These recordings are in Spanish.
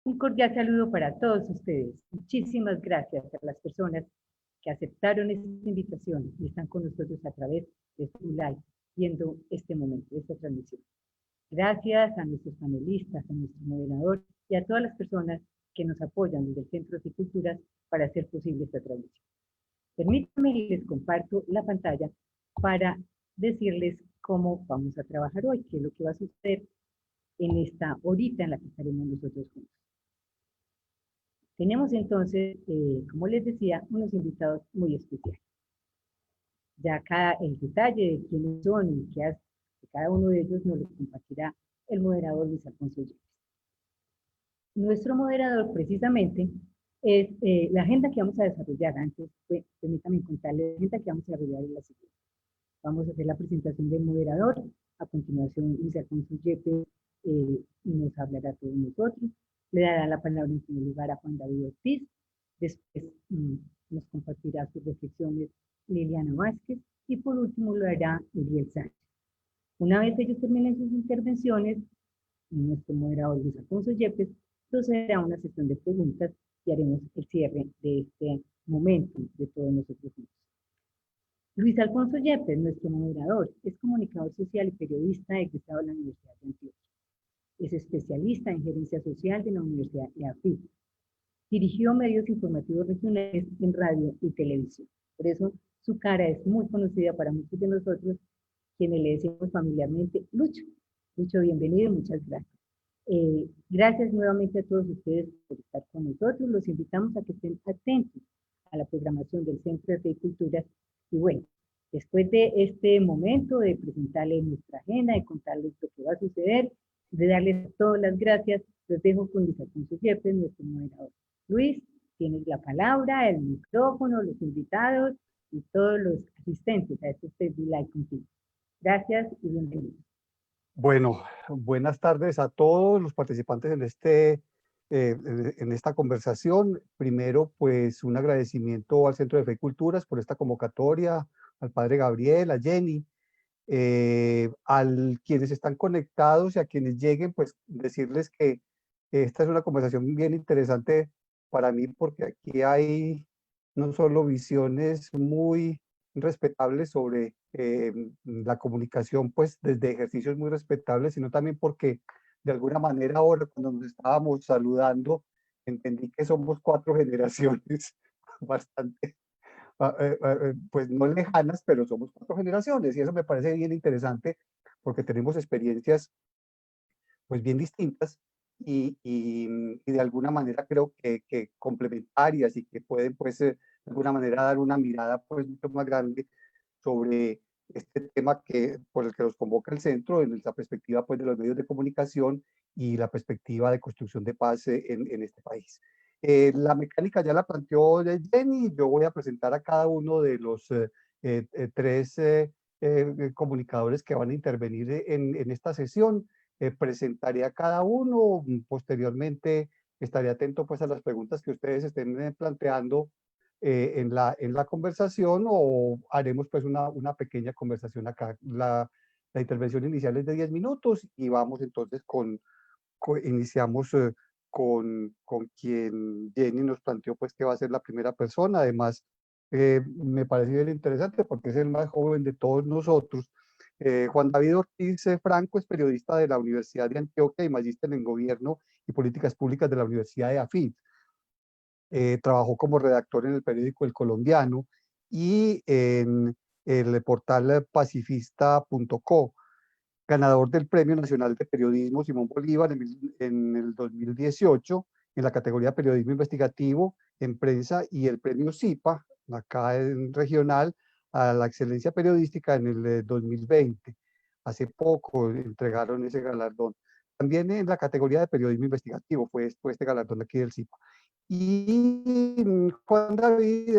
Un cordial saludo para todos ustedes. Muchísimas gracias a las personas que aceptaron esta invitación y están con nosotros a través de su live, viendo este momento, esta transmisión. Gracias a nuestros panelistas, a nuestro moderador y a todas las personas que nos apoyan desde el Centro de Culturas para hacer posible esta transmisión. Permítanme y les comparto la pantalla para decirles cómo vamos a trabajar hoy, qué es lo que va a suceder en esta horita en la que estaremos nosotros juntos. Tenemos entonces, como les decía, unos invitados muy especiales. Ya acá el detalle de quiénes son y qué hace cada uno de ellos nos lo compartirá el moderador Luis Alfonso Yepes. Nuestro moderador precisamente es la agenda que vamos a desarrollar. Antes, permítanme contarles la agenda que vamos a desarrollar en la siguiente. Vamos a hacer la presentación del moderador. A continuación, Luis Alfonso Yepes nos hablará a todos nosotros. Le dará la palabra en primer lugar a Juan David Ortiz. Después nos compartirá sus reflexiones Liliana Vázquez. Y por último lo hará Uriel Sánchez. Una vez ellos terminen sus intervenciones, nuestro moderador Luis Alfonso Yepes procederá a una sesión de preguntas y haremos el cierre de este momento de todos nosotros juntos. Luis Alfonso Yepes, nuestro moderador, es comunicador social y periodista egresado de la Universidad de Antioquia. Es especialista en gerencia social de la Universidad EAFIT. Dirigió medios informativos regionales en radio y televisión. Por eso su cara es muy conocida para muchos de nosotros, quienes le decimos familiarmente Lucho. Lucho, bienvenido y muchas gracias. Gracias nuevamente a todos ustedes por estar con nosotros. Los invitamos a que estén atentos a la programación del Centro de Fe y Culturas. Y bueno, después de este momento de presentarles nuestra agenda, de contarles lo que va a suceder, de darles todas las gracias, los dejo con Luis Alfonso Yepes, nuestro moderador. Luis, tienes la palabra, el micrófono, los invitados y todos los asistentes a este Facebook Live contigo. Gracias y bienvenidos. Bueno, buenas tardes a todos los participantes en esta conversación. Primero, pues un agradecimiento al Centro de Fe y Culturas por esta convocatoria, al padre Gabriel, a Jenny, a quienes están conectados y a quienes lleguen, pues decirles que esta es una conversación bien interesante para mí porque aquí hay no solo visiones muy respetables sobre la comunicación, pues desde ejercicios muy respetables, sino también porque de alguna manera ahora cuando nos estábamos saludando, entendí que somos 4 generaciones bastante, pues no lejanas, pero somos 4 generaciones y eso me parece bien interesante porque tenemos experiencias pues bien distintas y de alguna manera creo que complementarias y que pueden pues de alguna manera dar una mirada pues mucho más grande sobre este tema por el que nos convoca el centro en la perspectiva pues de los medios de comunicación y la perspectiva de construcción de paz en este país. La mecánica ya la planteó Jenny, yo voy a presentar a cada uno de los 3 comunicadores que van a intervenir en esta sesión. Presentaré a cada uno, posteriormente estaré atento pues a las preguntas que ustedes estén planteando en la conversación o haremos pues una pequeña conversación acá. La intervención inicial es de 10 minutos y vamos entonces iniciamos con quien Jenny nos planteó pues que va a ser la primera persona. Además, me parece bien interesante porque es el más joven de todos nosotros. Juan David Ortiz Franco es periodista de la Universidad de Antioquia y magíster en Gobierno y Políticas Públicas de la Universidad de AFIT. Trabajó como redactor en el periódico El Colombiano y en el portal pacifista.co. Ganador del Premio Nacional de Periodismo Simón Bolívar en el 2018 en la categoría Periodismo Investigativo en Prensa y el Premio CIPA, acá en regional, a la excelencia periodística en el 2020. Hace poco entregaron ese galardón. También en la categoría de Periodismo Investigativo fue este galardón aquí del CIPA. Y Juan David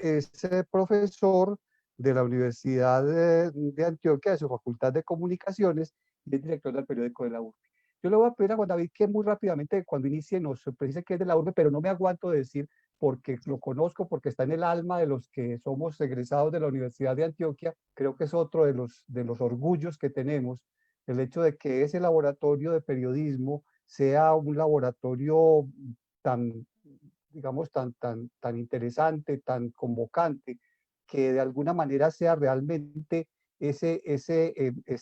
es profesor de la Universidad de Antioquia, de su Facultad de Comunicaciones, y es director del periódico de la URBE. Yo le voy a pedir a Juan David que muy rápidamente, cuando inicie, nos precise que es de la URBE, pero no me aguanto de decir porque lo conozco, porque está en el alma de los que somos egresados de la Universidad de Antioquia. Creo que es otro de los orgullos que tenemos, el hecho de que ese laboratorio de periodismo sea un laboratorio tan, digamos, tan interesante, tan convocante, que de alguna manera sea realmente ese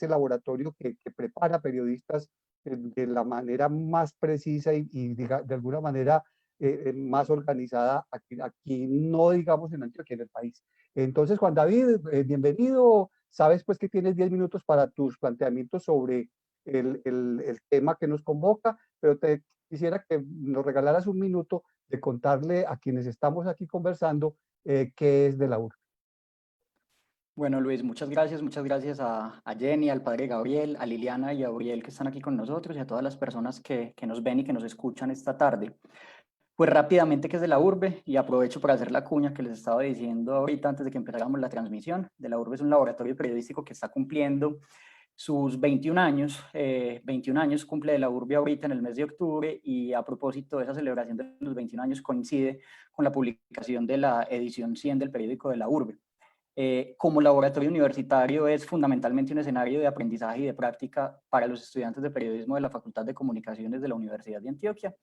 laboratorio que prepara periodistas de la manera más precisa de alguna manera más organizada aquí, no digamos en Antioquia, en el país. Entonces, Juan David, bienvenido. Sabes pues que tienes 10 minutos para tus planteamientos sobre el tema que nos convoca, pero te quisiera que nos regalaras un minuto de contarle a quienes estamos aquí conversando qué es de la urbe. Bueno, Luis, muchas gracias a Jenny, al padre Gabriel, a Liliana y a Uriel que están aquí con nosotros y a todas las personas que nos ven y que nos escuchan esta tarde. Pues rápidamente, ¿qué es de la urbe? Y aprovecho para hacer la cuña que les estaba diciendo ahorita antes de que empezáramos la transmisión. De la urbe es un laboratorio periodístico que está cumpliendo sus 21 años. 21 años cumple de la urbe ahorita en el mes de octubre, y a propósito de esa celebración de los 21 años coincide con la publicación de la edición 100 del periódico de la urbe. Como laboratorio universitario es fundamentalmente un escenario de aprendizaje y de práctica para los estudiantes de periodismo de la Facultad de Comunicaciones de la Universidad de Antioquia.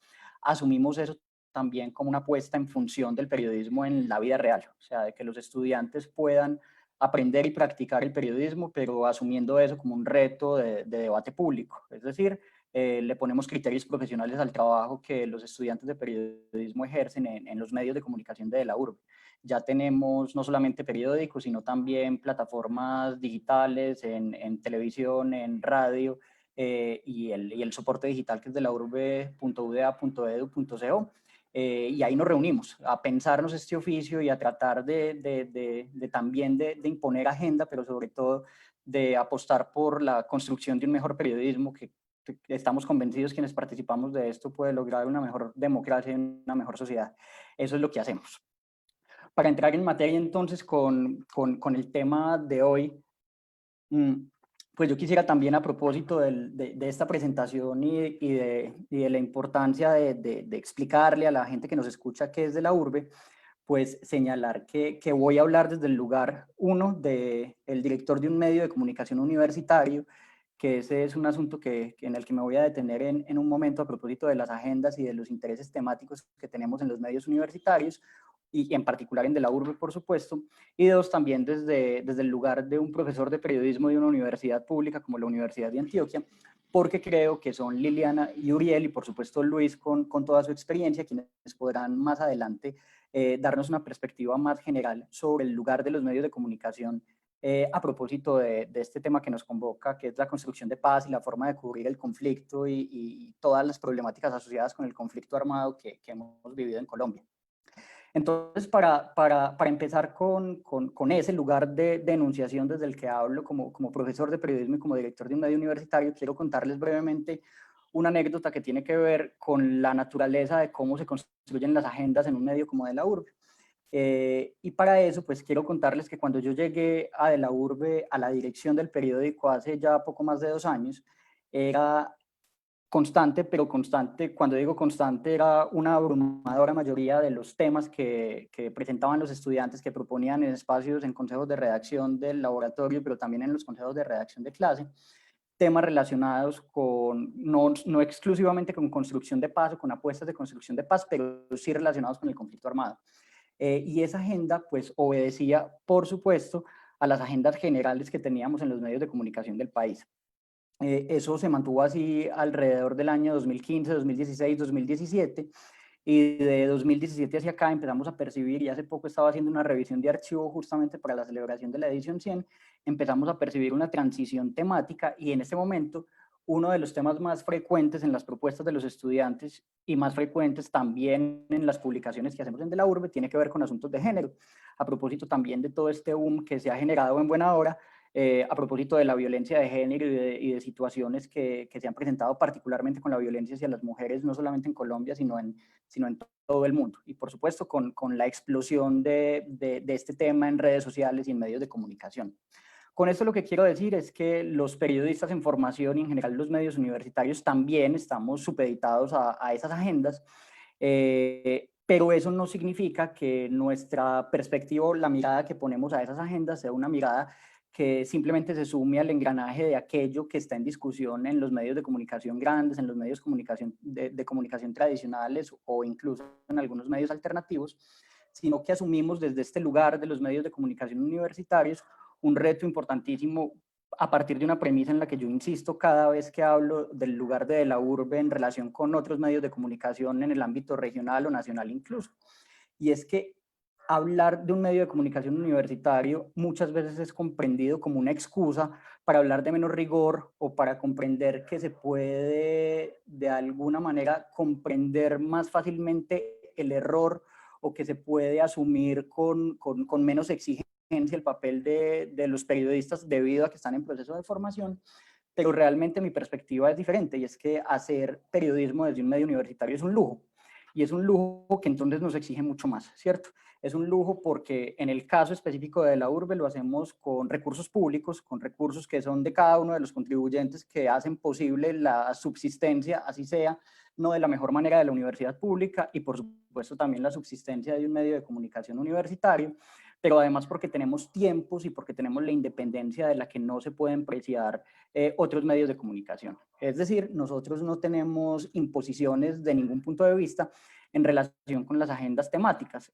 Asumimos eso también como una apuesta en función del periodismo en la vida real, o sea, de que los estudiantes puedan aprender y practicar el periodismo, pero asumiendo eso como un reto de debate público. Es decir, le ponemos criterios profesionales al trabajo que los estudiantes de periodismo ejercen en los medios de comunicación de la urbe. Ya tenemos no solamente periódicos, sino también plataformas digitales en televisión, en radio, y el soporte digital que es de la urbe.uda.edu.co. Y ahí nos reunimos a pensarnos este oficio y a tratar también de imponer agenda, pero sobre todo de apostar por la construcción de un mejor periodismo que estamos convencidos quienes participamos de esto puede lograr una mejor democracia y una mejor sociedad. Eso es lo que hacemos. Para entrar en materia entonces con el tema de hoy, pues yo quisiera también, a propósito de esta presentación y de la importancia de explicarle a la gente que nos escucha qué es de la urbe, pues señalar que voy a hablar desde el lugar uno del director de un medio de comunicación universitario, que ese es un asunto en el que me voy a detener en un momento a propósito de las agendas y de los intereses temáticos que tenemos en los medios universitarios, y en particular en de la urbe, por supuesto, y dos, también desde el lugar de un profesor de periodismo de una universidad pública como la Universidad de Antioquia, porque creo que son Liliana y Uriel, y por supuesto Luis con toda su experiencia, quienes podrán más adelante darnos una perspectiva más general sobre el lugar de los medios de comunicación a propósito de este tema que nos convoca, que es la construcción de paz y la forma de cubrir el conflicto y todas las problemáticas asociadas con el conflicto armado que hemos vivido en Colombia. Entonces, para empezar con ese lugar de enunciación desde el que hablo como profesor de periodismo y como director de un medio universitario, quiero contarles brevemente una anécdota que tiene que ver con la naturaleza de cómo se construyen las agendas en un medio como de la urbe. Y para eso, pues quiero contarles que cuando yo llegué a de la urbe, a la dirección del periódico hace ya poco más de 2 años, era constante, pero constante, cuando digo constante, era una abrumadora mayoría de los temas que presentaban los estudiantes, que proponían en espacios, en consejos de redacción del laboratorio, pero también en los consejos de redacción de clase, temas relacionados con, no exclusivamente con construcción de paz o con apuestas de construcción de paz, pero sí relacionados con el conflicto armado. Y esa agenda, pues, obedecía, por supuesto, a las agendas generales que teníamos en los medios de comunicación del país. Eso se mantuvo así alrededor del año 2015, 2016, 2017, y de 2017 hacia acá empezamos a percibir, y hace poco estaba haciendo una revisión de archivo justamente para la celebración de la edición 100, empezamos a percibir una transición temática, y en este momento uno de los temas más frecuentes en las propuestas de los estudiantes y más frecuentes también en las publicaciones que hacemos en De la Urbe tiene que ver con asuntos de género, a propósito también de todo este boom que se ha generado en buena hora, a propósito de la violencia de género y de situaciones que se han presentado particularmente con la violencia hacia las mujeres, no solamente en Colombia, sino en todo el mundo. Y por supuesto con la explosión de este tema en redes sociales y en medios de comunicación. Con esto lo que quiero decir es que los periodistas en formación y en general los medios universitarios también estamos supeditados a esas agendas, pero eso no significa que nuestra perspectiva o la mirada que ponemos a esas agendas sea una mirada que simplemente se sume al engranaje de aquello que está en discusión en los medios de comunicación grandes, en los medios de comunicación tradicionales o incluso en algunos medios alternativos, sino que asumimos desde este lugar de los medios de comunicación universitarios un reto importantísimo a partir de una premisa en la que yo insisto cada vez que hablo del lugar de la urbe en relación con otros medios de comunicación en el ámbito regional o nacional incluso. Y es que hablar de un medio de comunicación universitario muchas veces es comprendido como una excusa para hablar de menos rigor o para comprender que se puede de alguna manera comprender más fácilmente el error o que se puede asumir con menos exigencia el papel de los periodistas debido a que están en proceso de formación. Pero realmente mi perspectiva es diferente y es que hacer periodismo desde un medio universitario es un lujo. Y es un lujo que entonces nos exige mucho más, ¿cierto? Es un lujo porque en el caso específico de la urbe lo hacemos con recursos públicos, con recursos que son de cada uno de los contribuyentes que hacen posible la subsistencia, así sea, no de la mejor manera de la universidad pública y por supuesto también la subsistencia de un medio de comunicación universitario, pero además porque tenemos tiempos y porque tenemos la independencia de la que no se pueden preciar otros medios de comunicación. Es decir, nosotros no tenemos imposiciones de ningún punto de vista en relación con las agendas temáticas.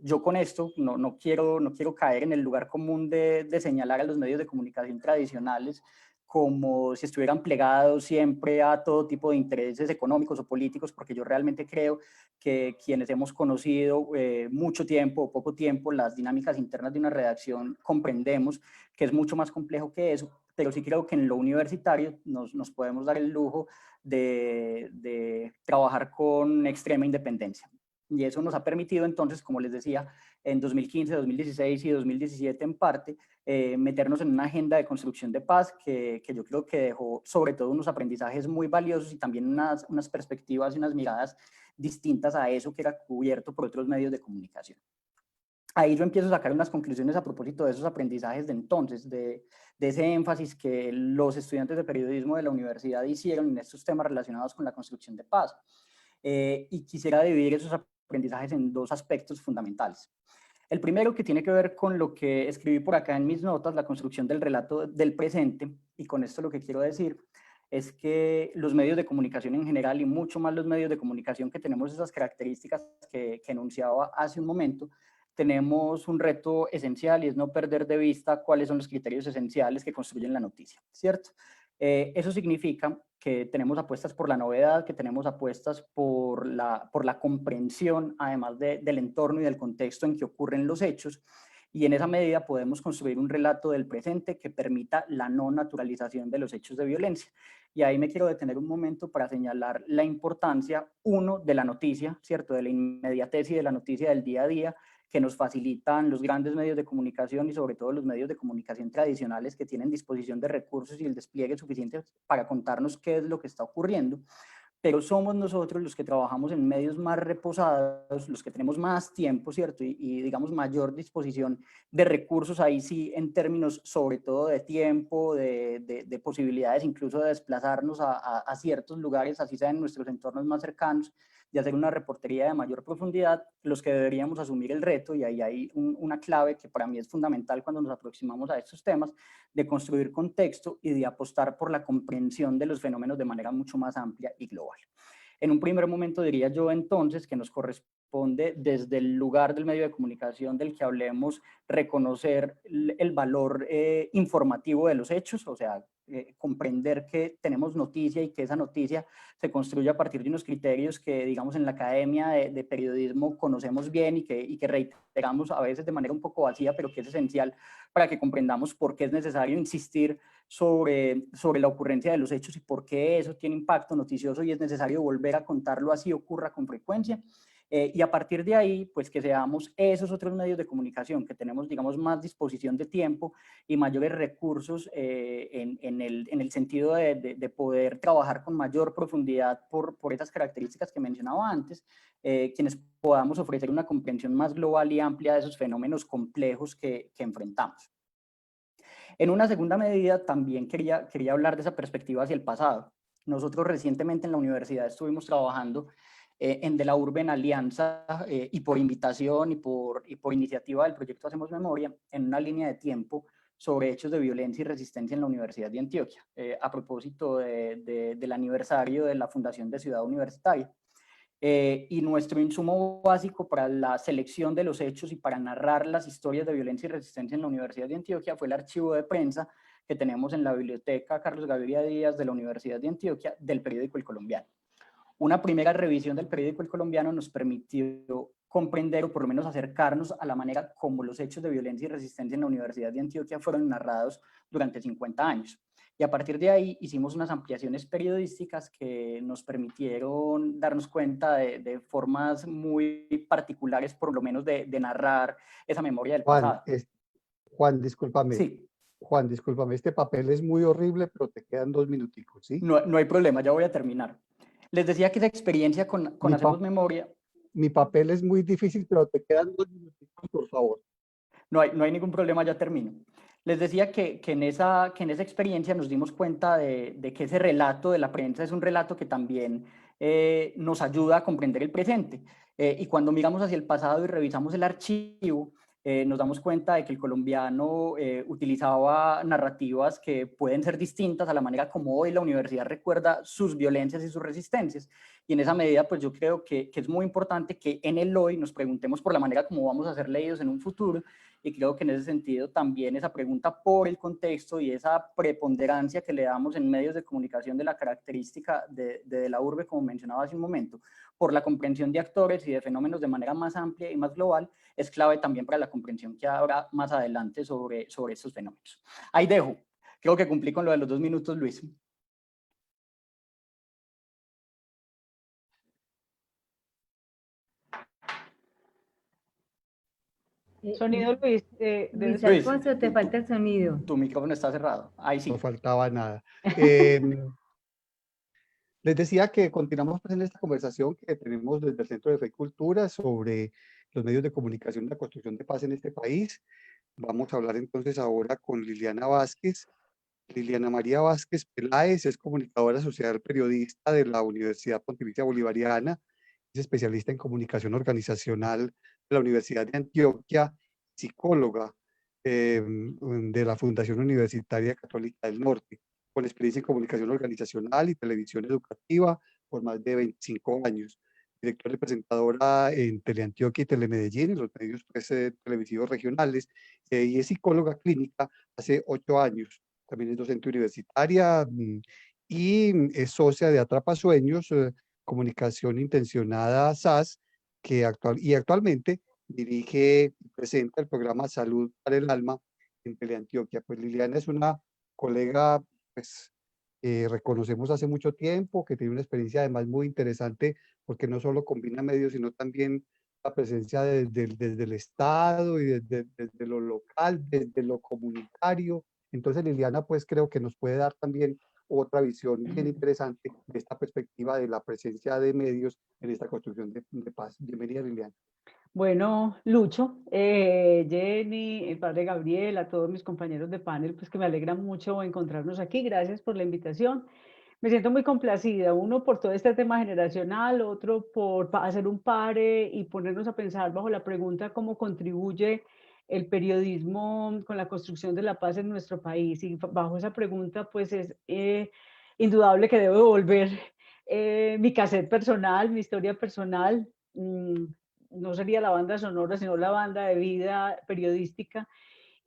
Yo con esto no quiero caer en el lugar común de señalar a los medios de comunicación tradicionales como si estuvieran plegados siempre a todo tipo de intereses económicos o políticos, porque yo realmente creo que quienes hemos conocido mucho tiempo o poco tiempo las dinámicas internas de una redacción comprendemos que es mucho más complejo que eso, pero sí creo que en lo universitario nos podemos dar el lujo de trabajar con extrema independencia. Y eso nos ha permitido entonces, como les decía, en 2015, 2016 y 2017 en parte, meternos en una agenda de construcción de paz que yo creo que dejó sobre todo unos aprendizajes muy valiosos y también unas perspectivas y unas miradas distintas a eso que era cubierto por otros medios de comunicación. Ahí yo empiezo a sacar unas conclusiones a propósito de esos aprendizajes de entonces, de ese énfasis que los estudiantes de periodismo de la universidad hicieron en estos temas relacionados con la construcción de paz. Y quisiera dividir esos aprendizajes en dos aspectos fundamentales. El primero, que tiene que ver con lo que escribí por acá en mis notas, la construcción del relato del presente, y con esto lo que quiero decir es que los medios de comunicación en general y mucho más los medios de comunicación que tenemos esas características que enunciaba hace un momento, tenemos un reto esencial y es no perder de vista cuáles son los criterios esenciales que construyen la noticia, ¿cierto? Eso significa que tenemos apuestas por la novedad, que tenemos apuestas por la comprensión, además del entorno y del contexto en que ocurren los hechos, y en esa medida podemos construir un relato del presente que permita la no naturalización de los hechos de violencia. Y ahí me quiero detener un momento para señalar la importancia, uno, de la noticia, ¿cierto? De la inmediatez y de la noticia del día a día, que nos facilitan los grandes medios de comunicación y sobre todo los medios de comunicación tradicionales que tienen disposición de recursos y el despliegue suficiente para contarnos qué es lo que está ocurriendo. Pero somos nosotros los que trabajamos en medios más reposados, los que tenemos más tiempo, ¿cierto? Y digamos mayor disposición de recursos, ahí sí, en términos sobre todo de tiempo, de posibilidades incluso de desplazarnos a ciertos lugares, así sea en nuestros entornos más cercanos, de hacer una reportería de mayor profundidad, los que deberíamos asumir el reto, y ahí hay una clave que para mí es fundamental cuando nos aproximamos a estos temas, de construir contexto y de apostar por la comprensión de los fenómenos de manera mucho más amplia y global. En un primer momento diría yo entonces que nos corresponde desde el lugar del medio de comunicación del que hablemos reconocer el valor informativo de los hechos, o sea, comprender que tenemos noticia y que esa noticia se construye a partir de unos criterios que, digamos, en la academia de periodismo conocemos bien y que reiteramos a veces de manera un poco vacía, pero que es esencial para que comprendamos por qué es necesario insistir sobre la ocurrencia de los hechos y por qué eso tiene impacto noticioso y es necesario volver a contarlo así ocurra con frecuencia. Y a partir de ahí, pues que seamos esos otros medios de comunicación que tenemos, digamos, más disposición de tiempo y mayores recursos en el sentido de poder trabajar con mayor profundidad por esas características que mencionaba antes, quienes podamos ofrecer una comprensión más global y amplia de esos fenómenos complejos que enfrentamos. En una segunda medida, también quería hablar de esa perspectiva hacia el pasado. Nosotros recientemente en la universidad estuvimos trabajando en De la Urbe en alianza y por invitación y por iniciativa del proyecto Hacemos Memoria, en una línea de tiempo sobre hechos de violencia y resistencia en la Universidad de Antioquia, a propósito del aniversario de la fundación de Ciudad Universitaria. Y nuestro insumo básico para la selección de los hechos y para narrar las historias de violencia y resistencia en la Universidad de Antioquia fue el archivo de prensa que tenemos en la biblioteca Carlos Gaviria Díaz de la Universidad de Antioquia del periódico El Colombiano. Una primera revisión del periódico El Colombiano nos permitió comprender o por lo menos acercarnos a la manera como los hechos de violencia y resistencia en la Universidad de Antioquia fueron narrados durante 50 años. Y a partir de ahí hicimos unas ampliaciones periodísticas que nos permitieron darnos cuenta de formas muy particulares, por lo menos de narrar esa memoria del pasado. Juan, discúlpame. Sí. Juan, discúlpame, este papel es muy horrible, pero te quedan 2 minuticos, ¿sí? No hay problema, ya voy a terminar. Les decía que esa experiencia con Hacemos Memoria... Mi papel es muy difícil, pero te quedan 2 minuticos, por favor. No hay ningún problema, ya termino. Les decía que en esa experiencia nos dimos cuenta de que ese relato de la prensa es un relato que también nos ayuda a comprender el presente. Y cuando miramos hacia el pasado y revisamos el archivo, nos damos cuenta de que el colombiano utilizaba narrativas que pueden ser distintas a la manera como hoy la universidad recuerda sus violencias y sus resistencias. Y en esa medida, pues yo creo que es muy importante que en el hoy nos preguntemos por la manera como vamos a ser leídos en un futuro. Y creo que en ese sentido también esa pregunta por el contexto y esa preponderancia que le damos en medios de comunicación de la característica de la urbe, como mencionaba hace un momento, por la comprensión de actores y de fenómenos de manera más amplia y más global, es clave también para la comprensión que habrá más adelante sobre estos fenómenos. Ahí dejo. Creo que cumplí con lo de los 2 minutos, Luis. Sonido, Luis. Luis Alfonso, te falta el sonido. Tu micrófono está cerrado. Ahí sí. No faltaba nada. Les decía que continuamos pues, en esta conversación que tenemos desde el Centro de Fe y Cultura sobre los medios de comunicación y la construcción de paz en este país. Vamos a hablar entonces ahora con Liliana Vázquez. Liliana María Vázquez Peláez es comunicadora social periodista de la Universidad Pontificia Bolivariana, es especialista en comunicación organizacional de la Universidad de Antioquia, psicóloga de la Fundación Universitaria Católica del Norte, con experiencia en comunicación organizacional y televisión educativa por más de 25 años. Directora y presentadora en Teleantioquia y Telemedellín, en los medios televisivos regionales, y es psicóloga clínica hace 8 años. También es docente universitaria y es socia de Atrapasueños, Comunicación Intencionada SAS, que actualmente dirige y presenta el programa Salud para el Alma en Teleantioquia. Pues Liliana es una colega pues, reconocemos hace mucho tiempo, que tiene una experiencia además muy interesante, porque no solo combina medios, sino también la presencia desde el Estado y desde lo local, desde lo comunitario. Entonces Liliana pues creo que nos puede dar también otra visión bien interesante de esta perspectiva de la presencia de medios en esta construcción de paz. Bienvenida, Liliana. Bueno, Lucho, Jenny, el padre Gabriel, a todos mis compañeros de panel, pues que me alegra mucho encontrarnos aquí. Gracias por la invitación. Me siento muy complacida, uno por todo este tema generacional, otro por hacer un pare y ponernos a pensar bajo la pregunta cómo contribuye el periodismo con la construcción de la paz en nuestro país. Y bajo esa pregunta, pues es indudable que debo devolver mi cassette personal, mi historia personal. No sería la banda sonora, sino la banda de vida periodística.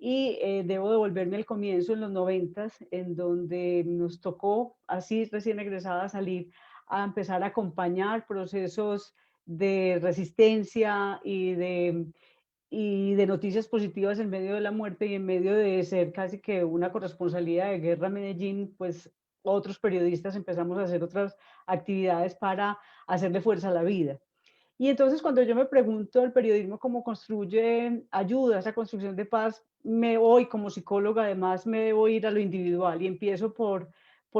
Y debo devolverme al comienzo, en los 90, en donde nos tocó, así recién egresada, salir a empezar a acompañar procesos de resistencia y de noticias positivas en medio de la muerte y en medio de ser casi que una corresponsalía de guerra en Medellín, pues otros periodistas empezamos a hacer otras actividades para hacerle fuerza a la vida. Y entonces cuando yo me pregunto el periodismo cómo construye, ayuda a esa construcción de paz, me voy como psicóloga, además me debo ir a lo individual y empiezo por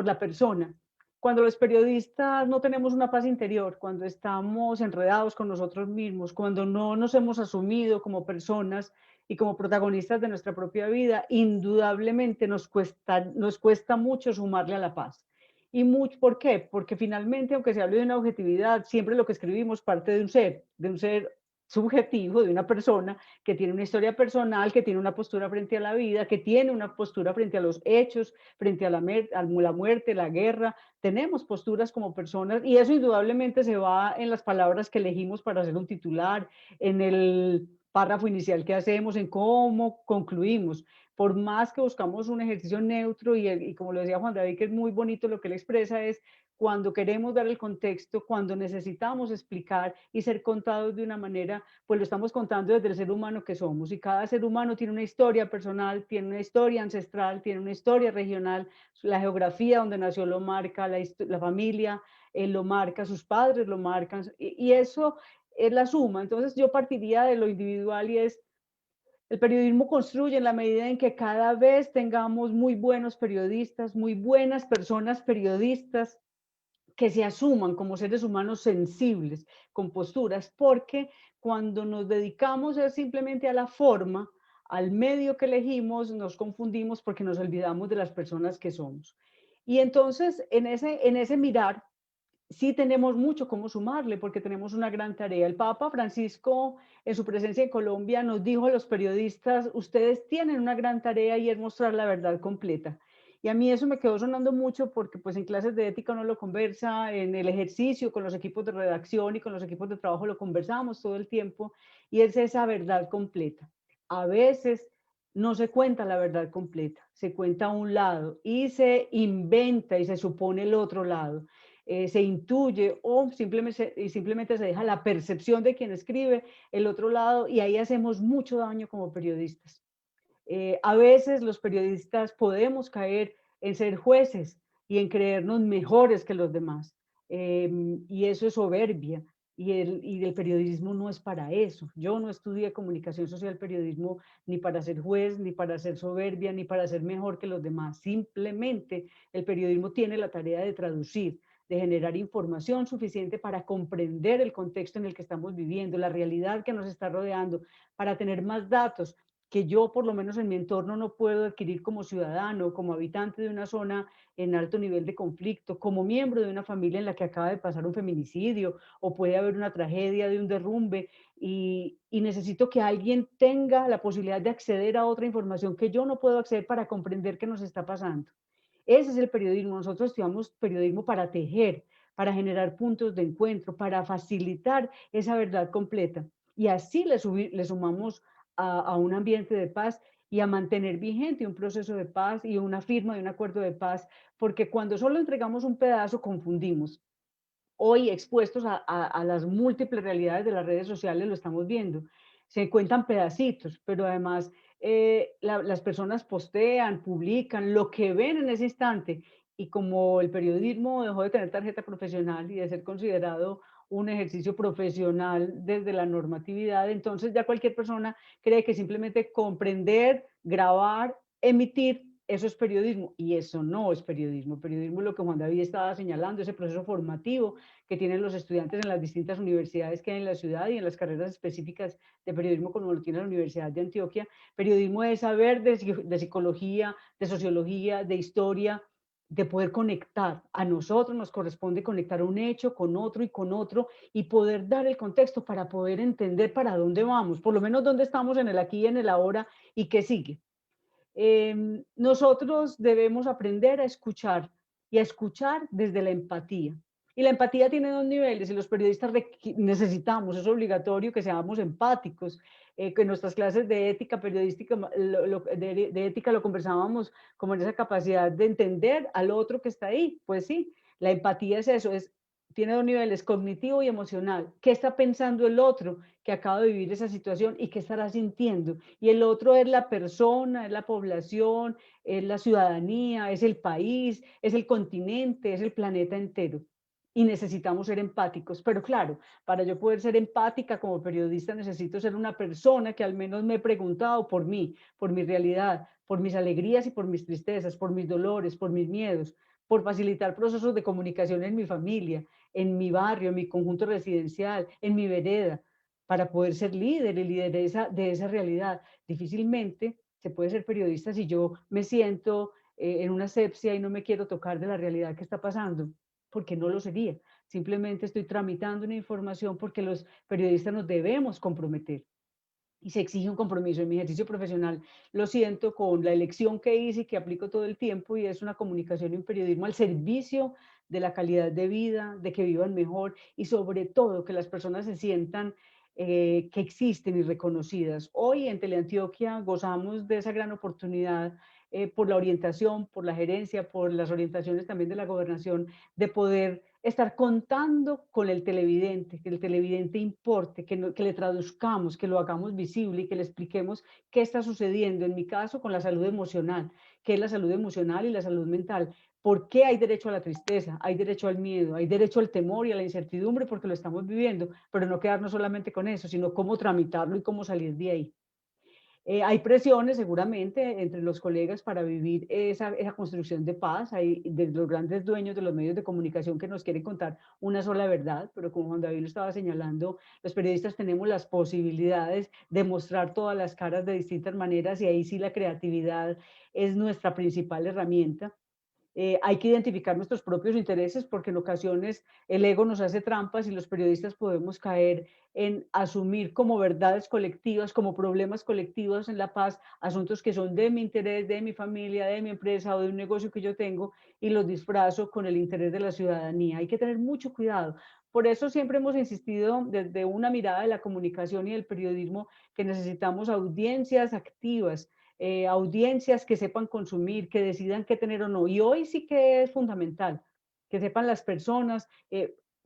la persona. Cuando los periodistas no tenemos una paz interior, cuando estamos enredados con nosotros mismos, cuando no nos hemos asumido como personas y como protagonistas de nuestra propia vida, indudablemente nos cuesta mucho sumarle a la paz. Y mucho, ¿por qué? Porque finalmente, aunque se hable de una objetividad, siempre lo que escribimos parte de un ser subjetivo de una persona que tiene una historia personal, que tiene una postura frente a la vida, que tiene una postura frente a los hechos, frente a la muerte, la guerra. Tenemos posturas como personas y eso indudablemente se va en las palabras que elegimos para hacer un titular, en el párrafo inicial que hacemos, en cómo concluimos. Por más que buscamos un ejercicio neutro y como lo decía Juan David, que es muy bonito lo que él expresa, es cuando queremos dar el contexto, cuando necesitamos explicar y ser contados de una manera, pues lo estamos contando desde el ser humano que somos. Y cada ser humano tiene una historia personal, tiene una historia ancestral, tiene una historia regional, la geografía donde nació lo marca, la familia lo marca, sus padres lo marcan, y eso es la suma. Entonces yo partiría de lo individual y es, el periodismo construye en la medida en que cada vez tengamos muy buenos periodistas, muy buenas personas periodistas, que se asuman como seres humanos sensibles, con posturas, porque cuando nos dedicamos simplemente a la forma, al medio que elegimos, nos confundimos porque nos olvidamos de las personas que somos. Y entonces, en ese mirar, sí tenemos mucho como sumarle, porque tenemos una gran tarea. El Papa Francisco, en su presencia en Colombia, nos dijo a los periodistas, ustedes tienen una gran tarea y es mostrar la verdad completa. Y a mí eso me quedó sonando mucho porque pues en clases de ética uno lo conversa, en el ejercicio con los equipos de redacción y con los equipos de trabajo lo conversamos todo el tiempo, y es esa verdad completa. A veces no se cuenta la verdad completa, se cuenta un lado y se inventa y se supone el otro lado. Se intuye o simplemente se deja la percepción de quien escribe el otro lado, y ahí hacemos mucho daño como periodistas. A veces los periodistas podemos caer en ser jueces y en creernos mejores que los demás. Y eso es soberbia. Y el periodismo no es para eso. Yo no estudié comunicación social periodismo ni para ser juez, ni para ser soberbia, ni para ser mejor que los demás. Simplemente el periodismo tiene la tarea de traducir, de generar información suficiente para comprender el contexto en el que estamos viviendo, la realidad que nos está rodeando, para tener más datos que yo, por lo menos en mi entorno, no puedo adquirir como ciudadano, como habitante de una zona en alto nivel de conflicto, como miembro de una familia en la que acaba de pasar un feminicidio o puede haber una tragedia de un derrumbe, y necesito que alguien tenga la posibilidad de acceder a otra información que yo no puedo acceder para comprender qué nos está pasando. Ese es el periodismo. Nosotros estudiamos periodismo para tejer, para generar puntos de encuentro, para facilitar esa verdad completa. Y así le sumamos a un ambiente de paz y a mantener vigente un proceso de paz y una firma de un acuerdo de paz, porque cuando solo entregamos un pedazo confundimos. Hoy expuestos a las múltiples realidades de las redes sociales lo estamos viendo. Se cuentan pedacitos, pero además las personas postean, publican lo que ven en ese instante, y como el periodismo dejó de tener tarjeta profesional y de ser considerado un ejercicio profesional desde la normatividad, entonces ya cualquier persona cree que simplemente comprender, grabar, emitir, eso es periodismo, y eso no es periodismo. Periodismo es lo que Juan David estaba señalando, ese proceso formativo que tienen los estudiantes en las distintas universidades que hay en la ciudad y en las carreras específicas de periodismo como lo tiene la Universidad de Antioquia. Periodismo es saber de psicología, de sociología, de historia, de poder conectar. A nosotros nos corresponde conectar un hecho con otro y poder dar el contexto para poder entender para dónde vamos, por lo menos dónde estamos en el aquí y en el ahora y qué sigue. Nosotros debemos aprender a escuchar y a escuchar desde la empatía. Y la empatía tiene dos niveles y los periodistas necesitamos, es obligatorio que seamos empáticos, que en nuestras clases de ética periodística, de ética lo conversábamos como en esa capacidad de entender al otro que está ahí. Pues sí, la empatía es eso, tiene dos niveles, cognitivo y emocional. ¿Qué está pensando el otro que acaba de vivir esa situación y qué estará sintiendo? Y el otro es la persona, es la población, es la ciudadanía, es el país, es el continente, es el planeta entero. Y necesitamos ser empáticos. Pero claro, para yo poder ser empática como periodista necesito ser una persona que al menos me he preguntado por mí, por mi realidad, por mis alegrías y por mis tristezas, por mis dolores, por mis miedos, por facilitar procesos de comunicación en mi familia, en mi barrio, en mi conjunto residencial, en mi vereda, para poder ser líder y lideresa de esa realidad. Difícilmente se puede ser periodista si yo me siento en una asepsia y no me quiero tocar de la realidad que está pasando, porque no lo sería. simplemente estoy tramitando una información porque los periodistas nos debemos comprometer. Y se exige un compromiso. En mi ejercicio profesional lo siento con la elección que hice y que aplico todo el tiempo, y es una comunicación y un periodismo al servicio de la calidad de vida, de que vivan mejor y sobre todo que las personas se sientan que existen y reconocidas. Hoy en Teleantioquia gozamos de esa gran oportunidad por la orientación, por la gerencia, por las orientaciones también de la gobernación, de poder estar contando con el televidente, que el televidente importe, que le traduzcamos, que lo hagamos visible y que le expliquemos qué está sucediendo, en mi caso con la salud emocional, qué es la salud emocional y la salud mental, por qué hay derecho a la tristeza, hay derecho al miedo, hay derecho al temor y a la incertidumbre porque lo estamos viviendo, pero no quedarnos solamente con eso, sino cómo tramitarlo y cómo salir de ahí. Hay presiones seguramente entre los colegas para vivir esa construcción de paz. Hay de los grandes dueños de los medios de comunicación que nos quieren contar una sola verdad, pero como Juan David lo estaba señalando, los periodistas tenemos las posibilidades de mostrar todas las caras de distintas maneras, y ahí sí la creatividad es nuestra principal herramienta. Hay que identificar nuestros propios intereses porque en ocasiones el ego nos hace trampas y los periodistas podemos caer en asumir como verdades colectivas, como problemas colectivos en la paz, asuntos que son de mi interés, de mi familia, de mi empresa o de un negocio que yo tengo, y los disfrazo con el interés de la ciudadanía. Hay que tener mucho cuidado. Por eso siempre hemos insistido desde una mirada de la comunicación y del periodismo que necesitamos audiencias activas, audiencias que sepan consumir, que decidan qué tener o no. Y hoy sí que es fundamental que sepan las personas,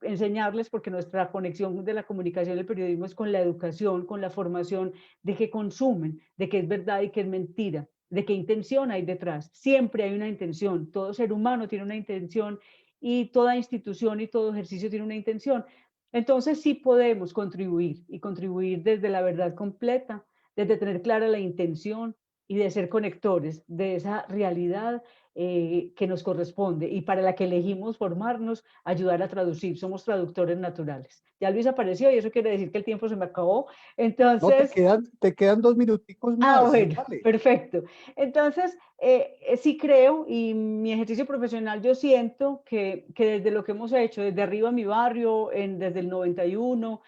enseñarles, porque nuestra conexión de la comunicación y el periodismo es con la educación, con la formación de qué consumen, de qué es verdad y qué es mentira, de qué intención hay detrás. Siempre hay una intención, todo ser humano tiene una intención y toda institución y todo ejercicio tiene una intención. Entonces sí podemos contribuir, y contribuir desde la verdad completa, desde tener clara la intención, y de ser conectores de esa realidad que nos corresponde y para la que elegimos formarnos, ayudar a traducir. Somos traductores naturales. Ya Luis apareció y eso quiere decir que el tiempo se me acabó. No, Entonces, te quedan 2 minuticos más. bueno, Dale. perfecto. Entonces, sí creo, y mi ejercicio profesional yo siento que desde lo que hemos hecho, desde Arriba Mi Barrio, desde el 91,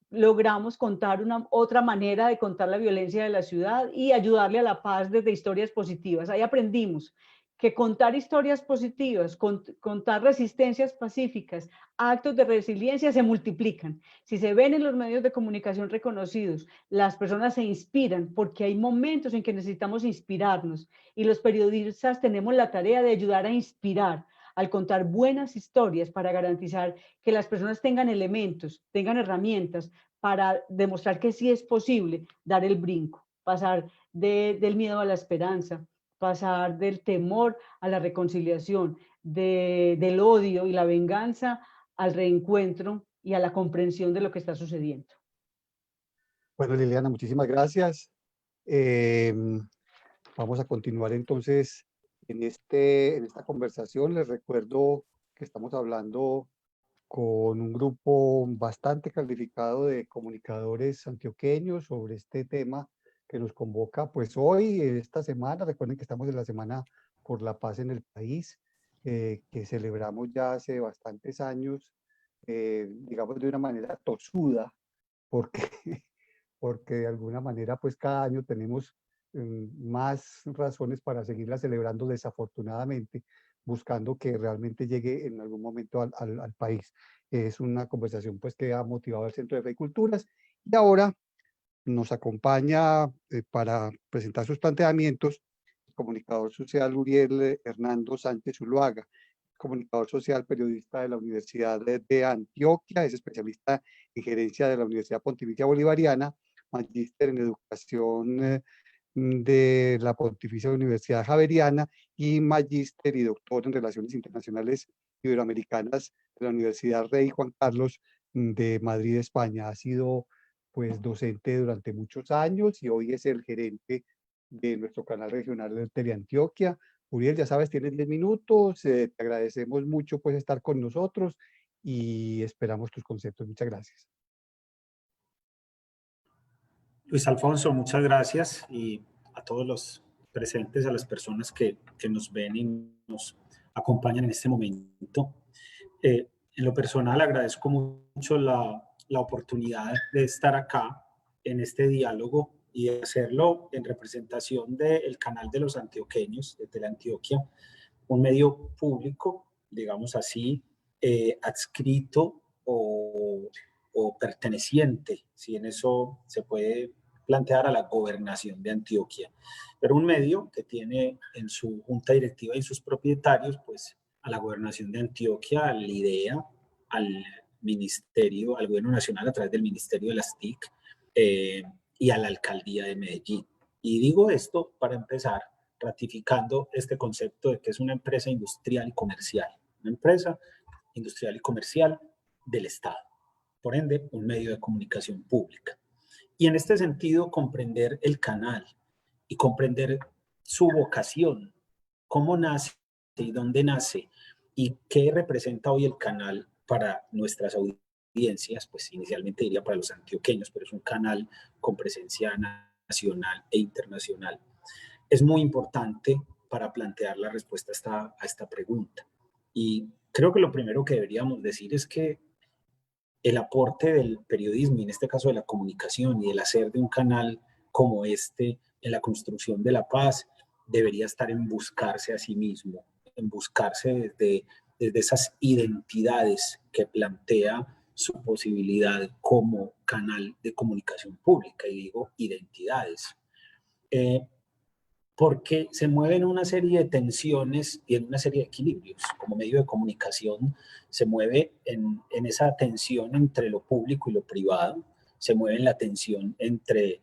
logramos contar otra manera de contar la violencia de la ciudad y ayudarle a la paz desde historias positivas. Ahí aprendimos que contar historias positivas, contar resistencias pacíficas, actos de resiliencia se multiplican. Si se ven en los medios de comunicación reconocidos, las personas se inspiran porque hay momentos en que necesitamos inspirarnos, y los periodistas tenemos la tarea de ayudar a inspirar al contar buenas historias para garantizar que las personas tengan elementos, tengan herramientas para demostrar que sí es posible dar el brinco, pasar del miedo a la esperanza, pasar del temor a la reconciliación, del odio y la venganza al reencuentro y a la comprensión de lo que está sucediendo. Bueno, Liliana, muchísimas gracias. Vamos a continuar entonces en esta conversación. Les recuerdo que estamos hablando con un grupo bastante calificado de comunicadores antioqueños sobre este tema que nos convoca pues hoy, esta semana. Recuerden que estamos en la Semana por la Paz en el país, que celebramos ya hace bastantes años, digamos de una manera tosuda, porque, porque de alguna manera pues cada año tenemos más razones para seguirla celebrando, desafortunadamente, buscando que realmente llegue en algún momento al país. Es una conversación pues que ha motivado al Centro de Fe y Culturas, y ahora nos acompaña para presentar sus planteamientos el comunicador social Uriel Hernando Sánchez Zuluaga, comunicador social, periodista de la Universidad de Antioquia, es especialista en gerencia de la Universidad Pontificia Bolivariana, magíster en educación de la Pontificia Universidad Javeriana y magíster y doctor en Relaciones Internacionales Iberoamericanas de la Universidad Rey Juan Carlos de Madrid, España. Ha sido pues docente durante muchos años y hoy es el gerente de nuestro canal regional de Teleantioquia. Uriel, ya sabes, tienes 10 minutos, te agradecemos mucho pues estar con nosotros y esperamos tus conceptos. Muchas gracias. Luis Alfonso, muchas gracias, y a todos los presentes, a las personas que nos ven y nos acompañan en este momento. En lo personal agradezco mucho la oportunidad de estar acá en este diálogo y de hacerlo en representación del canal de los antioqueños, de Teleantioquia, un medio público, digamos así, adscrito o perteneciente, si en eso se puede plantear, a la gobernación de Antioquia, pero un medio que tiene en su junta directiva y sus propietarios, pues, a la gobernación de Antioquia, al IDEA, al ministerio, al gobierno nacional a través del ministerio de las TIC y a la alcaldía de Medellín. Y digo esto para empezar ratificando este concepto de que es una empresa industrial y comercial, una empresa industrial y comercial del Estado, por ende, un medio de comunicación pública. Y en este sentido, comprender el canal y comprender su vocación, cómo nace y dónde nace y qué representa hoy el canal para nuestras audiencias, pues inicialmente diría para los antioqueños, pero es un canal con presencia nacional e internacional. Es muy importante para plantear la respuesta a esta pregunta. Y creo que lo primero que deberíamos decir es que el aporte del periodismo, y en este caso de la comunicación y el hacer de un canal como este en la construcción de la paz, debería estar en buscarse a sí mismo, en buscarse desde esas identidades que plantea su posibilidad como canal de comunicación pública. Y digo identidades. Porque se mueven una serie de tensiones y en una serie de equilibrios. Como medio de comunicación se mueve en esa tensión entre lo público y lo privado, se mueve en la tensión entre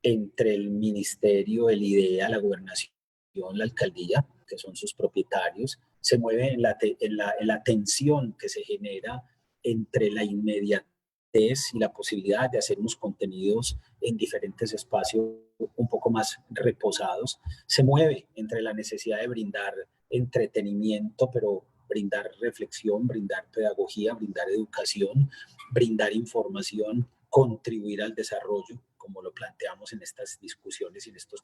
el ministerio, el IDEA, la gobernación, la alcaldía, que son sus propietarios, se mueve en la tensión que se genera entre la inmediatez y la posibilidad de hacer unos contenidos en diferentes espacios un poco más reposados, se mueve entre la necesidad de brindar entretenimiento, pero brindar reflexión, brindar pedagogía, brindar educación, brindar información, contribuir al desarrollo, como lo planteamos en estas discusiones y en estas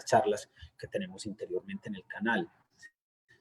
charlas que tenemos interiormente en el canal.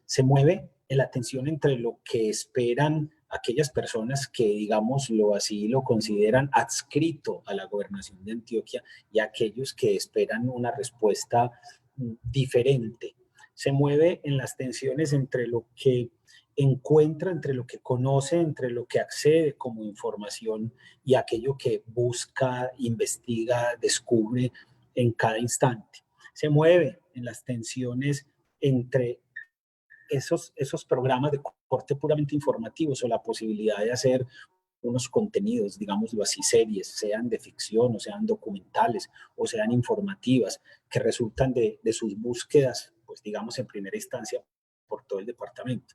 Se mueve en la tensión entre lo que esperan aquellas personas que, digámoslo así, lo consideran adscrito a la gobernación de Antioquia y aquellos que esperan una respuesta diferente. Se mueve en las tensiones entre lo que encuentra, entre lo que conoce, entre lo que accede como información y aquello que busca, investiga, descubre en cada instante. Se mueve en las tensiones entre esos programas de corte puramente informativos o la posibilidad de hacer unos contenidos, digámoslo así, series, sean de ficción o sean documentales o sean informativas, que resultan de sus búsquedas, pues digamos en primera instancia, por todo el departamento.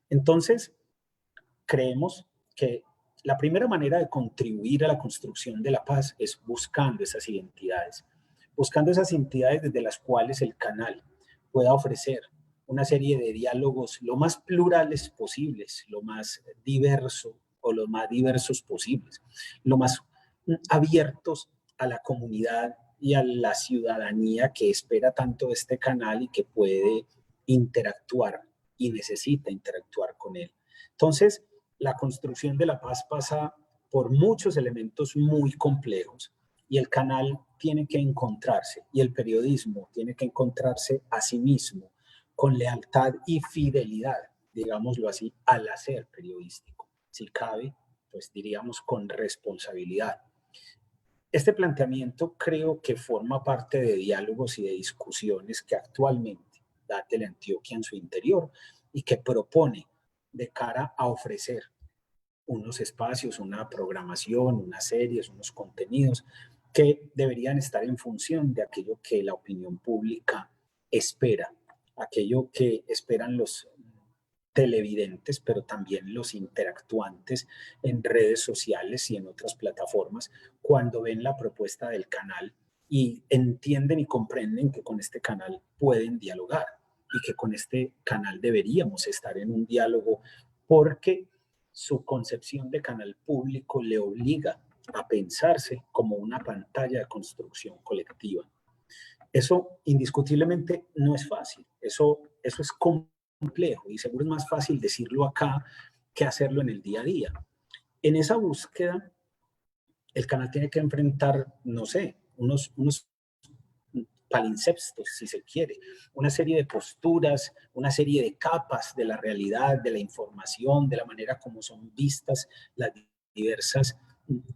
Entonces, creemos que la primera manera de contribuir a la construcción de la paz es buscando esas identidades desde las cuales el canal pueda ofrecer una serie de diálogos lo más plurales posibles, lo más diverso o lo más diversos posibles, lo más abiertos a la comunidad y a la ciudadanía que espera tanto este canal y que puede interactuar y necesita interactuar con él. Entonces, la construcción de la paz pasa por muchos elementos muy complejos y el canal tiene que encontrarse y el periodismo tiene que encontrarse a sí mismo con lealtad y fidelidad, digámoslo así, al hacer periodístico. Si cabe, pues diríamos con responsabilidad. Este planteamiento creo que forma parte de diálogos y de discusiones que actualmente da Teleantioquia en su interior y que propone de cara a ofrecer unos espacios, una programación, unas series, unos contenidos que deberían estar en función de aquello que la opinión pública espera, aquello que esperan los televidentes, pero también los interactuantes en redes sociales y en otras plataformas, cuando ven la propuesta del canal y entienden y comprenden que con este canal pueden dialogar y que con este canal deberíamos estar en un diálogo porque su concepción de canal público le obliga a pensarse como una pantalla de construcción colectiva. Eso indiscutiblemente no es fácil, eso es complejo y seguro es más fácil decirlo acá que hacerlo en el día a día. En esa búsqueda, el canal tiene que enfrentar, no sé, unos palimpsestos, si se quiere, una serie de posturas, una serie de capas de la realidad, de la información, de la manera como son vistas las diversas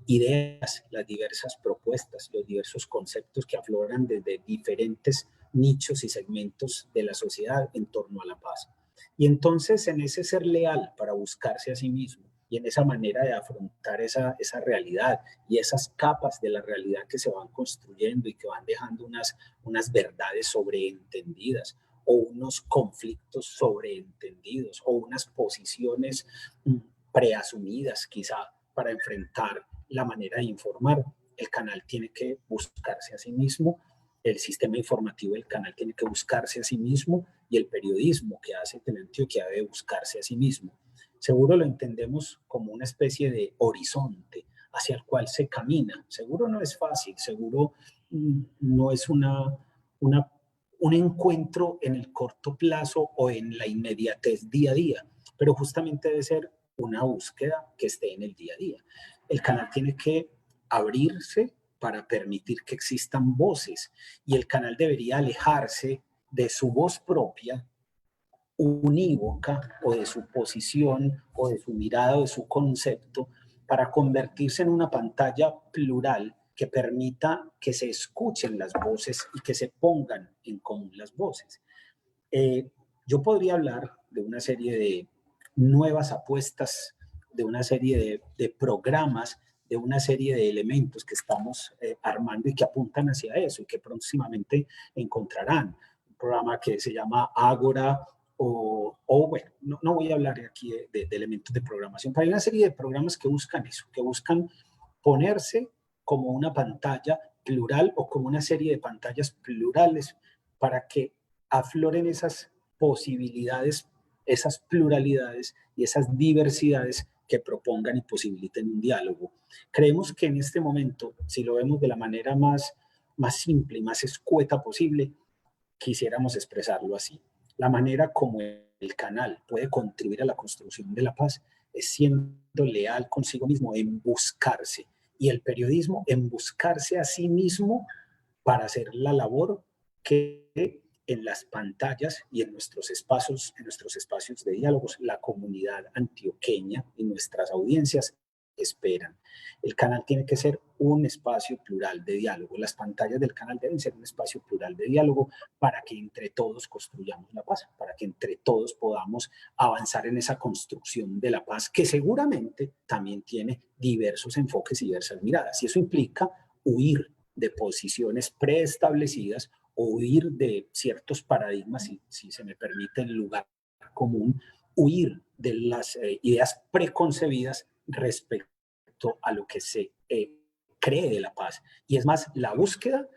ideas, las diversas propuestas, los diversos conceptos que afloran desde diferentes nichos y segmentos de la sociedad en torno a la paz. Y entonces en ese ser leal para buscarse a sí mismo y en esa manera de afrontar esa realidad y esas capas de la realidad que se van construyendo y que van dejando unas verdades sobreentendidas o unos conflictos sobreentendidos o unas posiciones preasumidas quizá para enfrentar la manera de informar. El canal tiene que buscarse a sí mismo, el sistema informativo del canal tiene que buscarse a sí mismo y el periodismo que hace Teleantioquia debe buscarse a sí mismo. Seguro lo entendemos como una especie de horizonte hacia el cual se camina. Seguro no es fácil, seguro no es un encuentro en el corto plazo o en la inmediatez día a día, pero justamente debe ser una búsqueda que esté en el día a día. El canal tiene que abrirse para permitir que existan voces y el canal debería alejarse de su voz propia unívoca o de su posición o de su mirada o de su concepto para convertirse en una pantalla plural que permita que se escuchen las voces y que se pongan en común las voces. Yo podría hablar de una serie de nuevas apuestas, de una serie de programas, de una serie de elementos que estamos armando y que apuntan hacia eso y que próximamente encontrarán. Un programa que se llama Ágora bueno, no voy a hablar aquí de elementos de programación, pero hay una serie de programas que buscan eso, que buscan ponerse como una pantalla plural o como una serie de pantallas plurales para que afloren esas posibilidades, esas pluralidades y esas diversidades que propongan y posibiliten un diálogo. Creemos que en este momento, si lo vemos de la manera más simple y más escueta posible, quisiéramos expresarlo así. La manera como el canal puede contribuir a la construcción de la paz es siendo leal consigo mismo, en buscarse, y el periodismo en buscarse a sí mismo para hacer la labor que en las pantallas y en nuestros espacios de diálogos la comunidad antioqueña y nuestras audiencias esperan. El canal tiene que ser un espacio plural de diálogo. Las pantallas del canal deben ser un espacio plural de diálogo para que entre todos construyamos la paz, para que entre todos podamos avanzar en esa construcción de la paz que seguramente también tiene diversos enfoques y diversas miradas. Y eso implica huir de posiciones preestablecidas o huir de ciertos paradigmas, si se me permite el lugar común, huir de las ideas preconcebidas respecto a lo que se cree de la paz. Y es más, la búsqueda,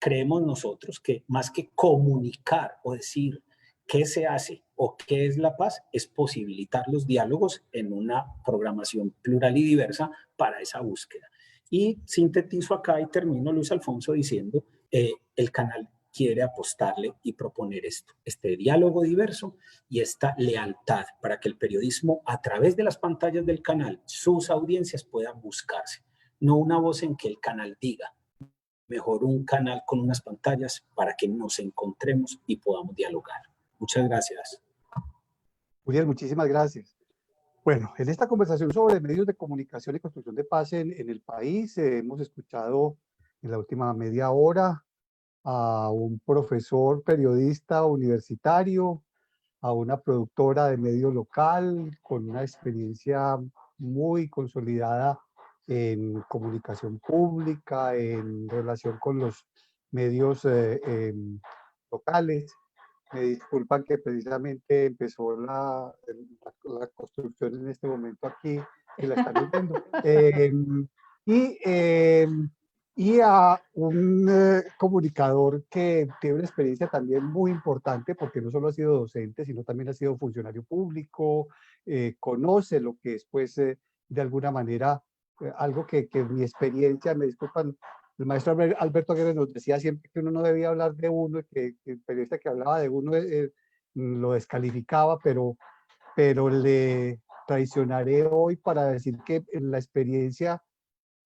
creemos nosotros que más que comunicar o decir qué se hace o qué es la paz, es posibilitar los diálogos en una programación plural y diversa para esa búsqueda. Y sintetizo acá y termino, Luis Alfonso, diciendo, el canal quiere apostarle y proponer esto, este diálogo diverso y esta lealtad para que el periodismo a través de las pantallas del canal, sus audiencias puedan buscarse. No una voz en que el canal diga, mejor un canal con unas pantallas para que nos encontremos y podamos dialogar. Muchas gracias. Uriel, muchísimas gracias. Bueno, en esta conversación sobre medios de comunicación y construcción de paz en el país, hemos escuchado en la última media hora a un profesor periodista universitario, a una productora de medio local con una experiencia muy consolidada en comunicación pública, en relación con los medios locales. Me disculpan que precisamente empezó la construcción en este momento aquí, y la están viendo. Y a un comunicador que tiene una experiencia también muy importante, porque no solo ha sido docente, sino también ha sido funcionario público, conoce lo que es, pues, de alguna manera, algo que mi experiencia, me disculpan, el maestro Alberto Aguirre nos decía siempre que uno no debía hablar de uno, que el periodista que hablaba de uno lo descalificaba, pero traicionaré hoy para decir que en la experiencia,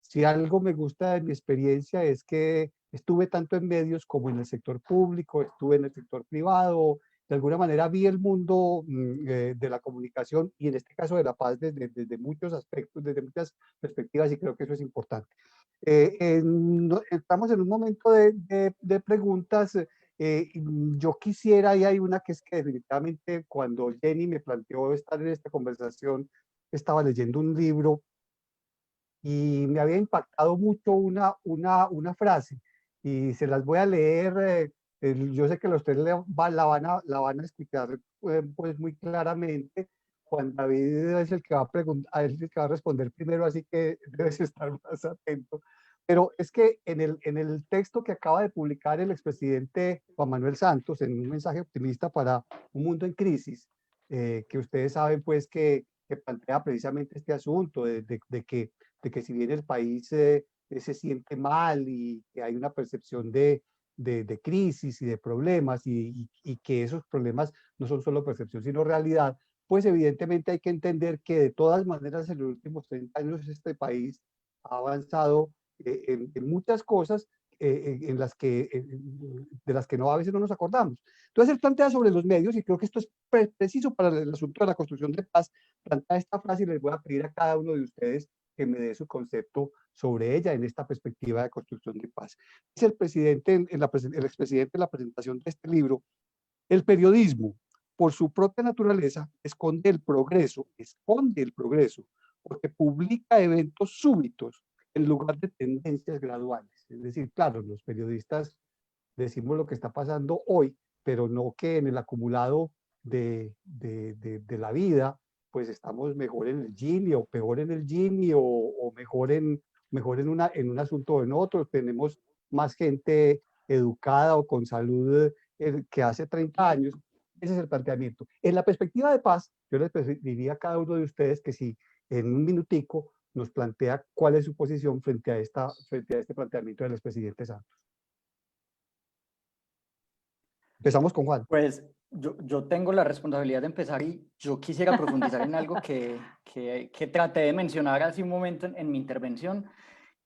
si algo me gusta de mi experiencia es que estuve tanto en medios como en el sector público, estuve en el sector privado, de alguna manera vi el mundo de la comunicación y en este caso de la paz desde muchos aspectos, desde muchas perspectivas y creo que eso es importante. Estamos en un momento de preguntas. Yo quisiera, y hay una que es que definitivamente cuando Jenny me planteó estar en esta conversación, estaba leyendo un libro y me había impactado mucho una frase y se las voy a leer. Yo sé que ustedes la van a explicar pues muy claramente. Juan David es el que va a preguntar, es el que va a responder primero, así que debes estar más atento. Pero es que en el texto que acaba de publicar el expresidente Juan Manuel Santos, en un mensaje optimista para un mundo en crisis, que ustedes saben pues que plantea precisamente este asunto de que si bien el país se siente mal y que hay una percepción de crisis y de problemas y que esos problemas no son solo percepción sino realidad, pues evidentemente hay que entender que de todas maneras en los últimos 30 años este país ha avanzado en muchas cosas en las que, de las que no, a veces no nos acordamos. Entonces él plantea sobre los medios, y creo que esto es preciso para el asunto de la construcción de paz, plantea esta frase y les voy a pedir a cada uno de ustedes que me dé su concepto sobre ella en esta perspectiva de construcción de paz. Dice el presidente, el expresidente en la presentación de este libro: el periodismo, por su propia naturaleza, esconde el progreso, porque publica eventos súbitos en lugar de tendencias graduales. Es decir, claro, los periodistas decimos lo que está pasando hoy, pero no que en el acumulado de la vida, pues estamos mejor en el Gini o peor en el Gini o mejor en un asunto o en otro. Tenemos más gente educada o con salud que hace 30 años. Ese es el planteamiento. En la perspectiva de paz, yo les pediría a cada uno de ustedes que si en un minutico nos plantea cuál es su posición frente a este planteamiento del expresidente Santos. Empezamos con Juan. Pues yo tengo la responsabilidad de empezar y yo quisiera profundizar en algo que traté de mencionar hace un momento en mi intervención.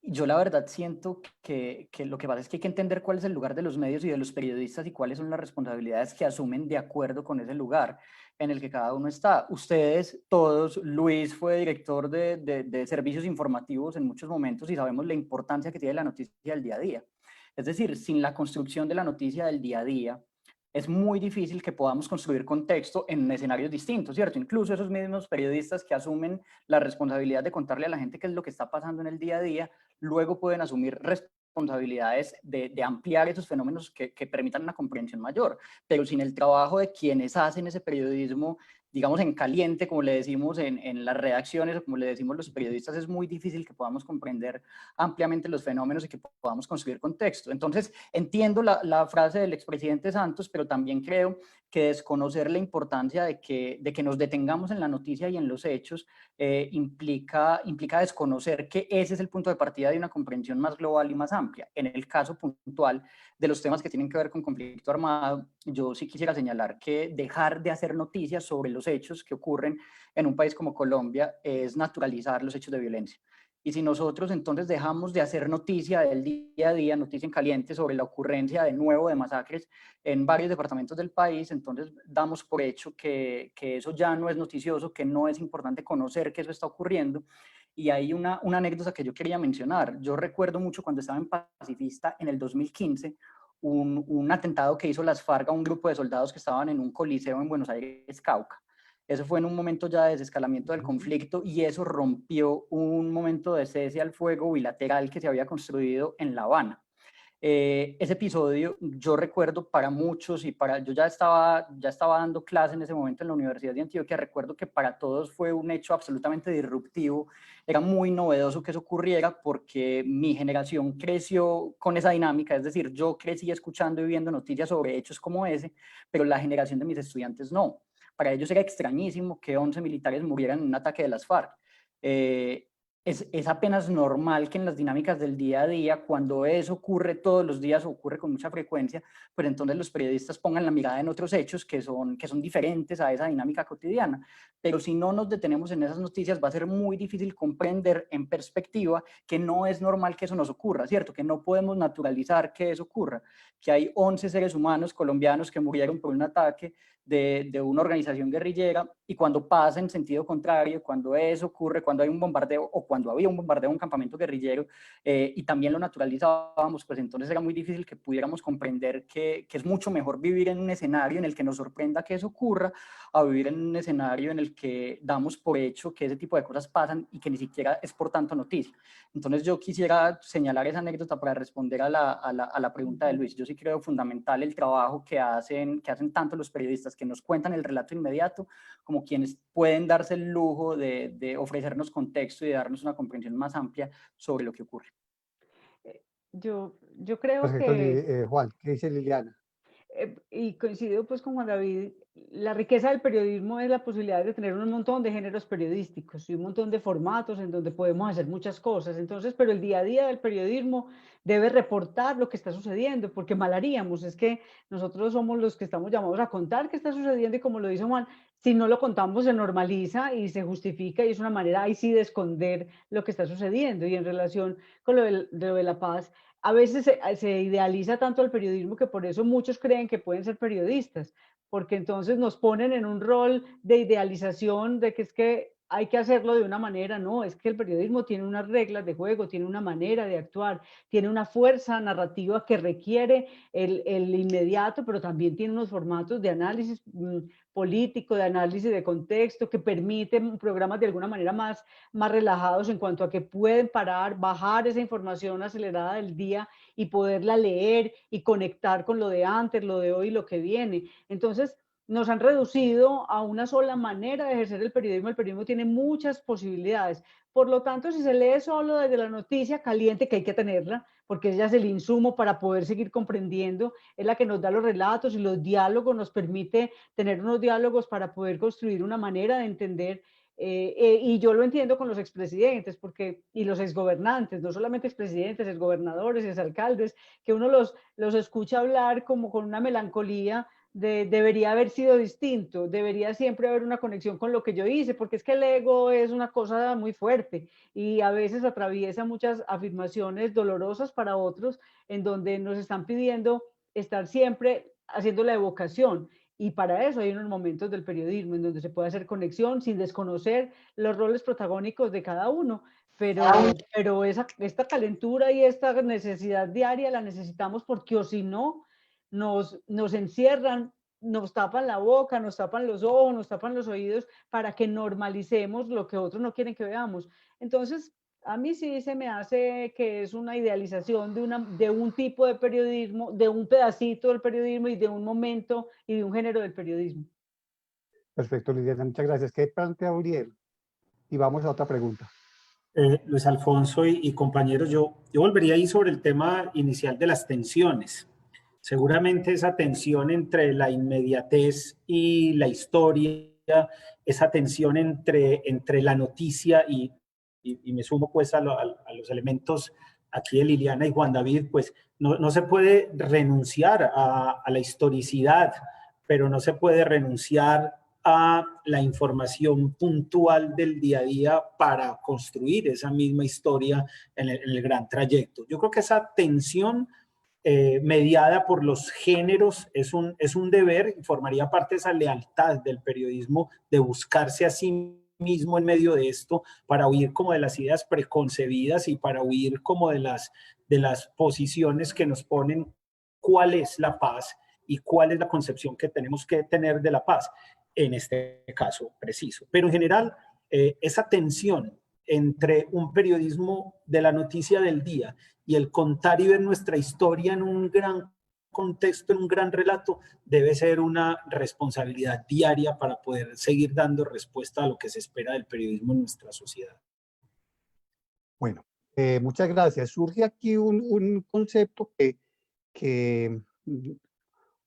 Yo la verdad siento que lo que pasa es que hay que entender cuál es el lugar de los medios y de los periodistas y cuáles son las responsabilidades que asumen de acuerdo con ese lugar en el que cada uno está. Ustedes todos, Luis fue director de servicios informativos en muchos momentos y sabemos la importancia que tiene la noticia del día a día. Es decir, sin la construcción de la noticia del día a día, es muy difícil que podamos construir contexto en escenarios distintos, ¿cierto? Incluso esos mismos periodistas que asumen la responsabilidad de contarle a la gente qué es lo que está pasando en el día a día, luego pueden asumir responsabilidades de ampliar esos fenómenos que permitan una comprensión mayor. Pero sin el trabajo de quienes hacen ese periodismo, digamos, en caliente, como le decimos en las redacciones, o como le decimos los periodistas, es muy difícil que podamos comprender ampliamente los fenómenos y que podamos construir contexto. Entonces, entiendo la frase del expresidente Santos, pero también creo que desconocer la importancia de que nos detengamos en la noticia y en los hechos implica desconocer que ese es el punto de partida de una comprensión más global y más amplia. En el caso puntual de los temas que tienen que ver con conflicto armado, yo sí quisiera señalar que dejar de hacer noticias sobre los hechos que ocurren en un país como Colombia es naturalizar los hechos de violencia. Y si nosotros entonces dejamos de hacer noticia del día a día, noticia en caliente sobre la ocurrencia de nuevo de masacres en varios departamentos del país, entonces damos por hecho que eso ya no es noticioso, que no es importante conocer que eso está ocurriendo. Y hay una anécdota que yo quería mencionar. Yo recuerdo mucho cuando estaba en Pacifista en el 2015, un atentado que hizo las FARC a un grupo de soldados que estaban en un coliseo en Buenos Aires, Cauca. Eso fue en un momento ya de desescalamiento del conflicto y eso rompió un momento de cese al fuego bilateral que se había construido en La Habana. Ese episodio yo recuerdo para muchos y yo ya estaba dando clase en ese momento en la Universidad de Antioquia, recuerdo que para todos fue un hecho absolutamente disruptivo, era muy novedoso que eso ocurriera porque mi generación creció con esa dinámica, es decir, yo crecí escuchando y viendo noticias sobre hechos como ese, pero la generación de mis estudiantes no. Para ellos era extrañísimo que 11 militares murieran en un ataque de las FARC. es apenas normal que en las dinámicas del día a día, cuando eso ocurre todos los días o ocurre con mucha frecuencia, pues entonces los periodistas pongan la mirada en otros hechos que son diferentes a esa dinámica cotidiana. Pero si no nos detenemos en esas noticias, va a ser muy difícil comprender en perspectiva que no es normal que eso nos ocurra, ¿cierto? Que no podemos naturalizar que eso ocurra, que hay 11 seres humanos colombianos que murieron por un ataque de una organización guerrillera, y cuando pasa en sentido contrario, cuando eso ocurre, cuando hay un bombardeo o cuando había un bombardeo a un campamento guerrillero y también lo naturalizábamos, pues entonces era muy difícil que pudiéramos comprender que es mucho mejor vivir en un escenario en el que nos sorprenda que eso ocurra, a vivir en un escenario en el que damos por hecho que ese tipo de cosas pasan y que ni siquiera es por tanto noticia. Entonces yo quisiera señalar esa anécdota para responder a la pregunta de Luis. Yo sí creo fundamental el trabajo que hacen tanto los periodistas que nos cuentan el relato inmediato, como quienes pueden darse el lujo de ofrecernos contexto y de darnos una comprensión más amplia sobre lo que ocurre. Yo creo Perfecto, que, Juan, ¿qué dice Liliana? y coincido pues con Juan David, la riqueza del periodismo es la posibilidad de tener un montón de géneros periodísticos y un montón de formatos en donde podemos hacer muchas cosas. Entonces, pero el día a día del periodismo debe reportar lo que está sucediendo, porque mal haríamos. Es que nosotros somos los que estamos llamados a contar qué está sucediendo, y como lo dice Juan, si no lo contamos se normaliza y se justifica, y es una manera ahí sí de esconder lo que está sucediendo. Y en relación con lo de la paz, a veces se idealiza tanto el periodismo que por eso muchos creen que pueden ser periodistas, porque entonces nos ponen en un rol de idealización de que es que hay que hacerlo de una manera. No, es que el periodismo tiene unas reglas de juego, tiene una manera de actuar, tiene una fuerza narrativa que requiere el inmediato, pero también tiene unos formatos de análisis político, de análisis de contexto, que permiten programas de alguna manera más relajados en cuanto a que pueden parar, bajar esa información acelerada del día y poderla leer y conectar con lo de antes, lo de hoy, lo que viene. Entonces, nos han reducido a una sola manera de ejercer el periodismo. El periodismo tiene muchas posibilidades. Por lo tanto, si se lee solo desde la noticia caliente, que hay que tenerla, porque ella es el insumo para poder seguir comprendiendo, es la que nos da los relatos, y los diálogos nos permite tener unos diálogos para poder construir una manera de entender. Y yo lo entiendo con los expresidentes y los exgobernantes, no solamente expresidentes, exgobernadores, exalcaldes, que uno los escucha hablar como con una melancolía debería haber sido distinto, debería siempre haber una conexión con lo que yo hice, porque es que el ego es una cosa muy fuerte y a veces atraviesa muchas afirmaciones dolorosas para otros, en donde nos están pidiendo estar siempre haciendo la evocación. Y para eso hay unos momentos del periodismo en donde se puede hacer conexión sin desconocer los roles protagónicos de cada uno. Pero esta calentura y esta necesidad diaria la necesitamos, porque o si no, nos encierran, nos tapan la boca, nos tapan los ojos, nos tapan los oídos, para que normalicemos lo que otros no quieren que veamos. Entonces, a mí sí se me hace que es una idealización de un tipo de periodismo, de un pedacito del periodismo y de un momento y de un género del periodismo. Perfecto, Liliana, muchas gracias. ¿Qué plantea Uriel? Y vamos a otra pregunta. Luis Alfonso y compañeros, yo volvería ahí sobre el tema inicial de las tensiones. Seguramente esa tensión entre la inmediatez y la historia, esa tensión entre la noticia y me sumo pues a los elementos aquí de Liliana y Juan David, pues no se puede renunciar a la historicidad, pero no se puede renunciar a la información puntual del día a día para construir esa misma historia en el gran trayecto. Yo creo que esa tensión mediada por los géneros es un deber, y formaría parte de esa lealtad del periodismo de buscarse a sí mismo en medio de esto, para huir como de las ideas preconcebidas y para huir como de las posiciones que nos ponen cuál es la paz y cuál es la concepción que tenemos que tener de la paz en este caso preciso. Pero en general, esa tensión entre un periodismo de la noticia del día y el contar y ver nuestra historia en un gran contexto, en un gran relato, debe ser una responsabilidad diaria para poder seguir dando respuesta a lo que se espera del periodismo en nuestra sociedad. Bueno, muchas gracias. Surge aquí un concepto que,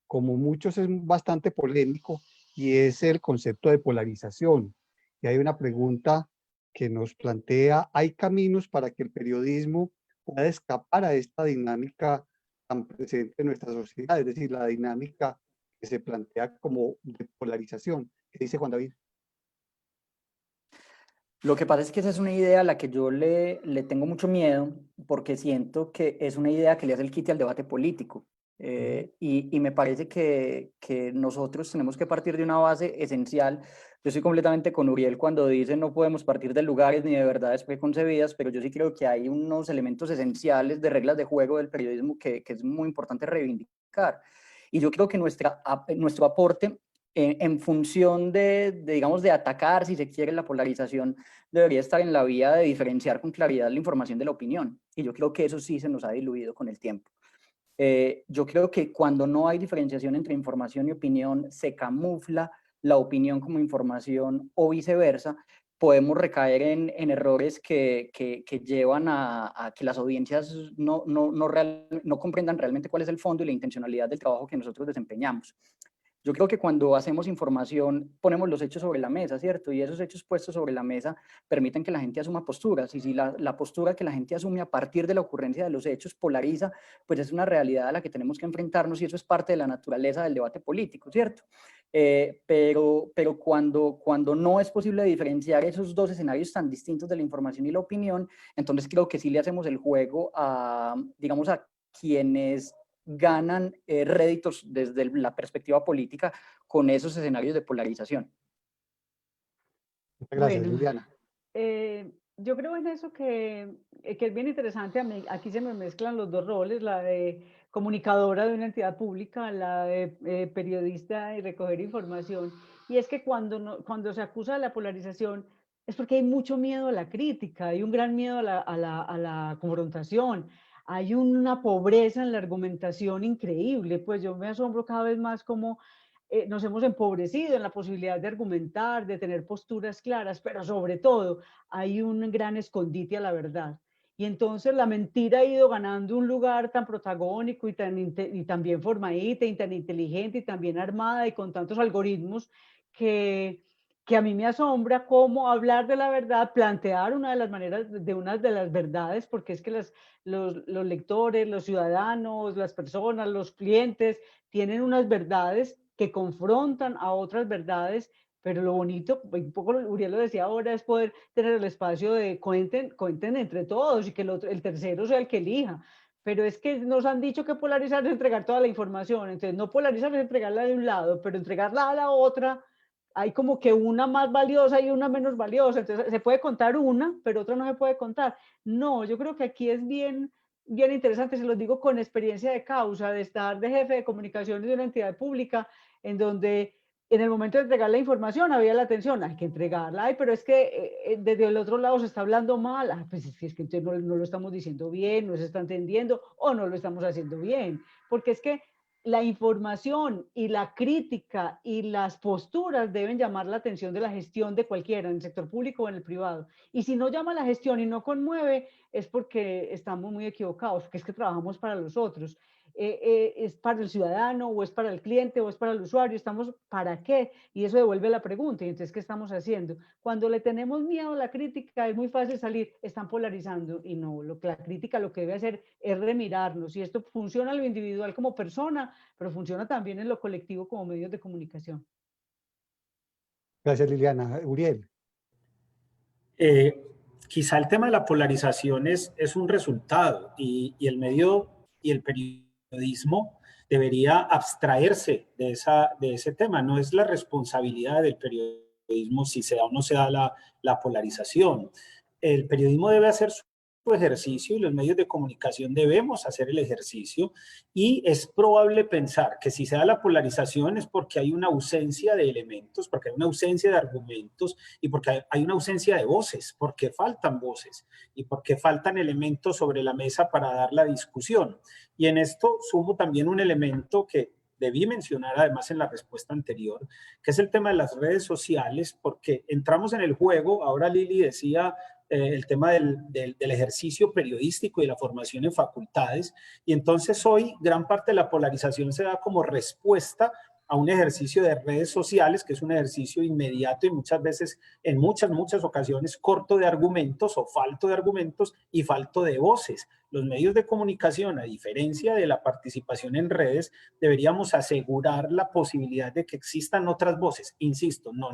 como muchos, es bastante polémico, y es el concepto de polarización. Y hay una pregunta que nos plantea, hay caminos para que el periodismo pueda escapar a esta dinámica tan presente en nuestra sociedad, es decir, la dinámica que se plantea como de polarización. ¿Qué dice Juan David? Lo que pasa es que esa es una idea a la que yo le tengo mucho miedo, porque siento que es una idea que le hace el quite al debate político. Y me parece que nosotros tenemos que partir de una base esencial. Yo estoy completamente con Uriel cuando dice no podemos partir de lugares ni de verdades preconcebidas, pero yo sí creo que hay unos elementos esenciales de reglas de juego del periodismo que es muy importante reivindicar. Y yo creo que nuestro aporte en función digamos, de atacar, si se quiere, la polarización, debería estar en la vía de diferenciar con claridad la información de la opinión. Y yo creo que eso sí se nos ha diluido con el tiempo. Yo creo que cuando no hay diferenciación entre información y opinión, se camufla la opinión como información o viceversa, podemos recaer en errores que llevan a que las audiencias no comprendan realmente cuál es el fondo y la intencionalidad del trabajo que nosotros desempeñamos. Yo creo que cuando hacemos información ponemos los hechos sobre la mesa, ¿cierto? Y esos hechos puestos sobre la mesa permiten que la gente asuma posturas. Y si la postura que la gente asume a partir de la ocurrencia de los hechos polariza, pues es una realidad a la que tenemos que enfrentarnos y eso es parte de la naturaleza del debate político, ¿cierto? Pero cuando no es posible diferenciar esos dos escenarios tan distintos de la información y la opinión, entonces creo que sí le hacemos el juego a, digamos, a quienes ganan réditos desde la perspectiva política con esos escenarios de polarización. Muchas gracias, Bueno, Liliana. yo creo en eso que es bien interesante. Aquí se me mezclan los dos roles, la de comunicadora de una entidad pública, la de periodista y recoger información. Y es que cuando se acusa de la polarización es porque hay mucho miedo a la crítica, hay un gran miedo a la confrontación, hay una pobreza en la argumentación increíble. Pues yo me asombro cada vez más como nos hemos empobrecido en la posibilidad de argumentar, de tener posturas claras, pero sobre todo hay un gran escondite a la verdad. Y entonces la mentira ha ido ganando un lugar tan protagónico y tan bien formadita y tan inteligente y tan bien armada y con tantos algoritmos que a mí me asombra cómo hablar de la verdad, plantear una de las maneras, de una de las verdades, porque es que los lectores, los ciudadanos, las personas, los clientes tienen unas verdades que confrontan a otras verdades, pero lo bonito, un poco Uriel lo decía ahora, es poder tener el espacio de cuenten entre todos y que el tercero sea el que elija. Pero es que nos han dicho que polarizar es entregar toda la información, entonces no polarizar es entregarla de un lado, pero entregarla a la otra, hay como que una más valiosa y una menos valiosa, entonces se puede contar una, pero otra no se puede contar. No, yo creo que aquí es bien interesante, se los digo con experiencia de causa, de estar de jefe de comunicaciones de una entidad pública, en donde en el momento de entregar la información había la atención, hay que entregarla, ay, pero es que desde el otro lado se está hablando mal, pues es que entonces no lo estamos diciendo bien, no se está entendiendo o no lo estamos haciendo bien, porque es que la información y la crítica y las posturas deben llamar la atención de la gestión de cualquiera, en el sector público o en el privado. Y si no llama la gestión y no conmueve, es porque estamos muy equivocados, porque es que trabajamos para los otros. ¿Es para el ciudadano o es para el cliente o es para el usuario? ¿Estamos para qué? Y eso devuelve la pregunta. Y entonces, ¿qué estamos haciendo? Cuando le tenemos miedo a la crítica, es muy fácil salir, están polarizando. Y no, la crítica lo que debe hacer es remirarnos. Y esto funciona en lo individual como persona, pero funciona también en lo colectivo como medios de comunicación. Gracias, Liliana. Uriel. Quizá el tema de la polarización es un resultado y el medio y el periodismo debería abstraerse de ese tema. No es la responsabilidad del periodismo si se da o no se da la polarización. El periodismo debe hacer su ejercicio y los medios de comunicación debemos hacer el ejercicio y es probable pensar que si se da la polarización es porque hay una ausencia de elementos, porque hay una ausencia de argumentos y porque hay una ausencia de voces, porque faltan voces y porque faltan elementos sobre la mesa para dar la discusión. Y en esto sumo también un elemento que debí mencionar además en la respuesta anterior, que es el tema de las redes sociales, porque entramos en el juego, ahora Lili decía el tema del ejercicio periodístico y la formación en facultades, y entonces hoy gran parte de la polarización se da como respuesta a un ejercicio de redes sociales, que es un ejercicio inmediato y muchas veces, en muchas ocasiones, corto de argumentos o falto de argumentos y falto de voces. Los medios de comunicación, a diferencia de la participación en redes, deberíamos asegurar la posibilidad de que existan otras voces. Insisto, no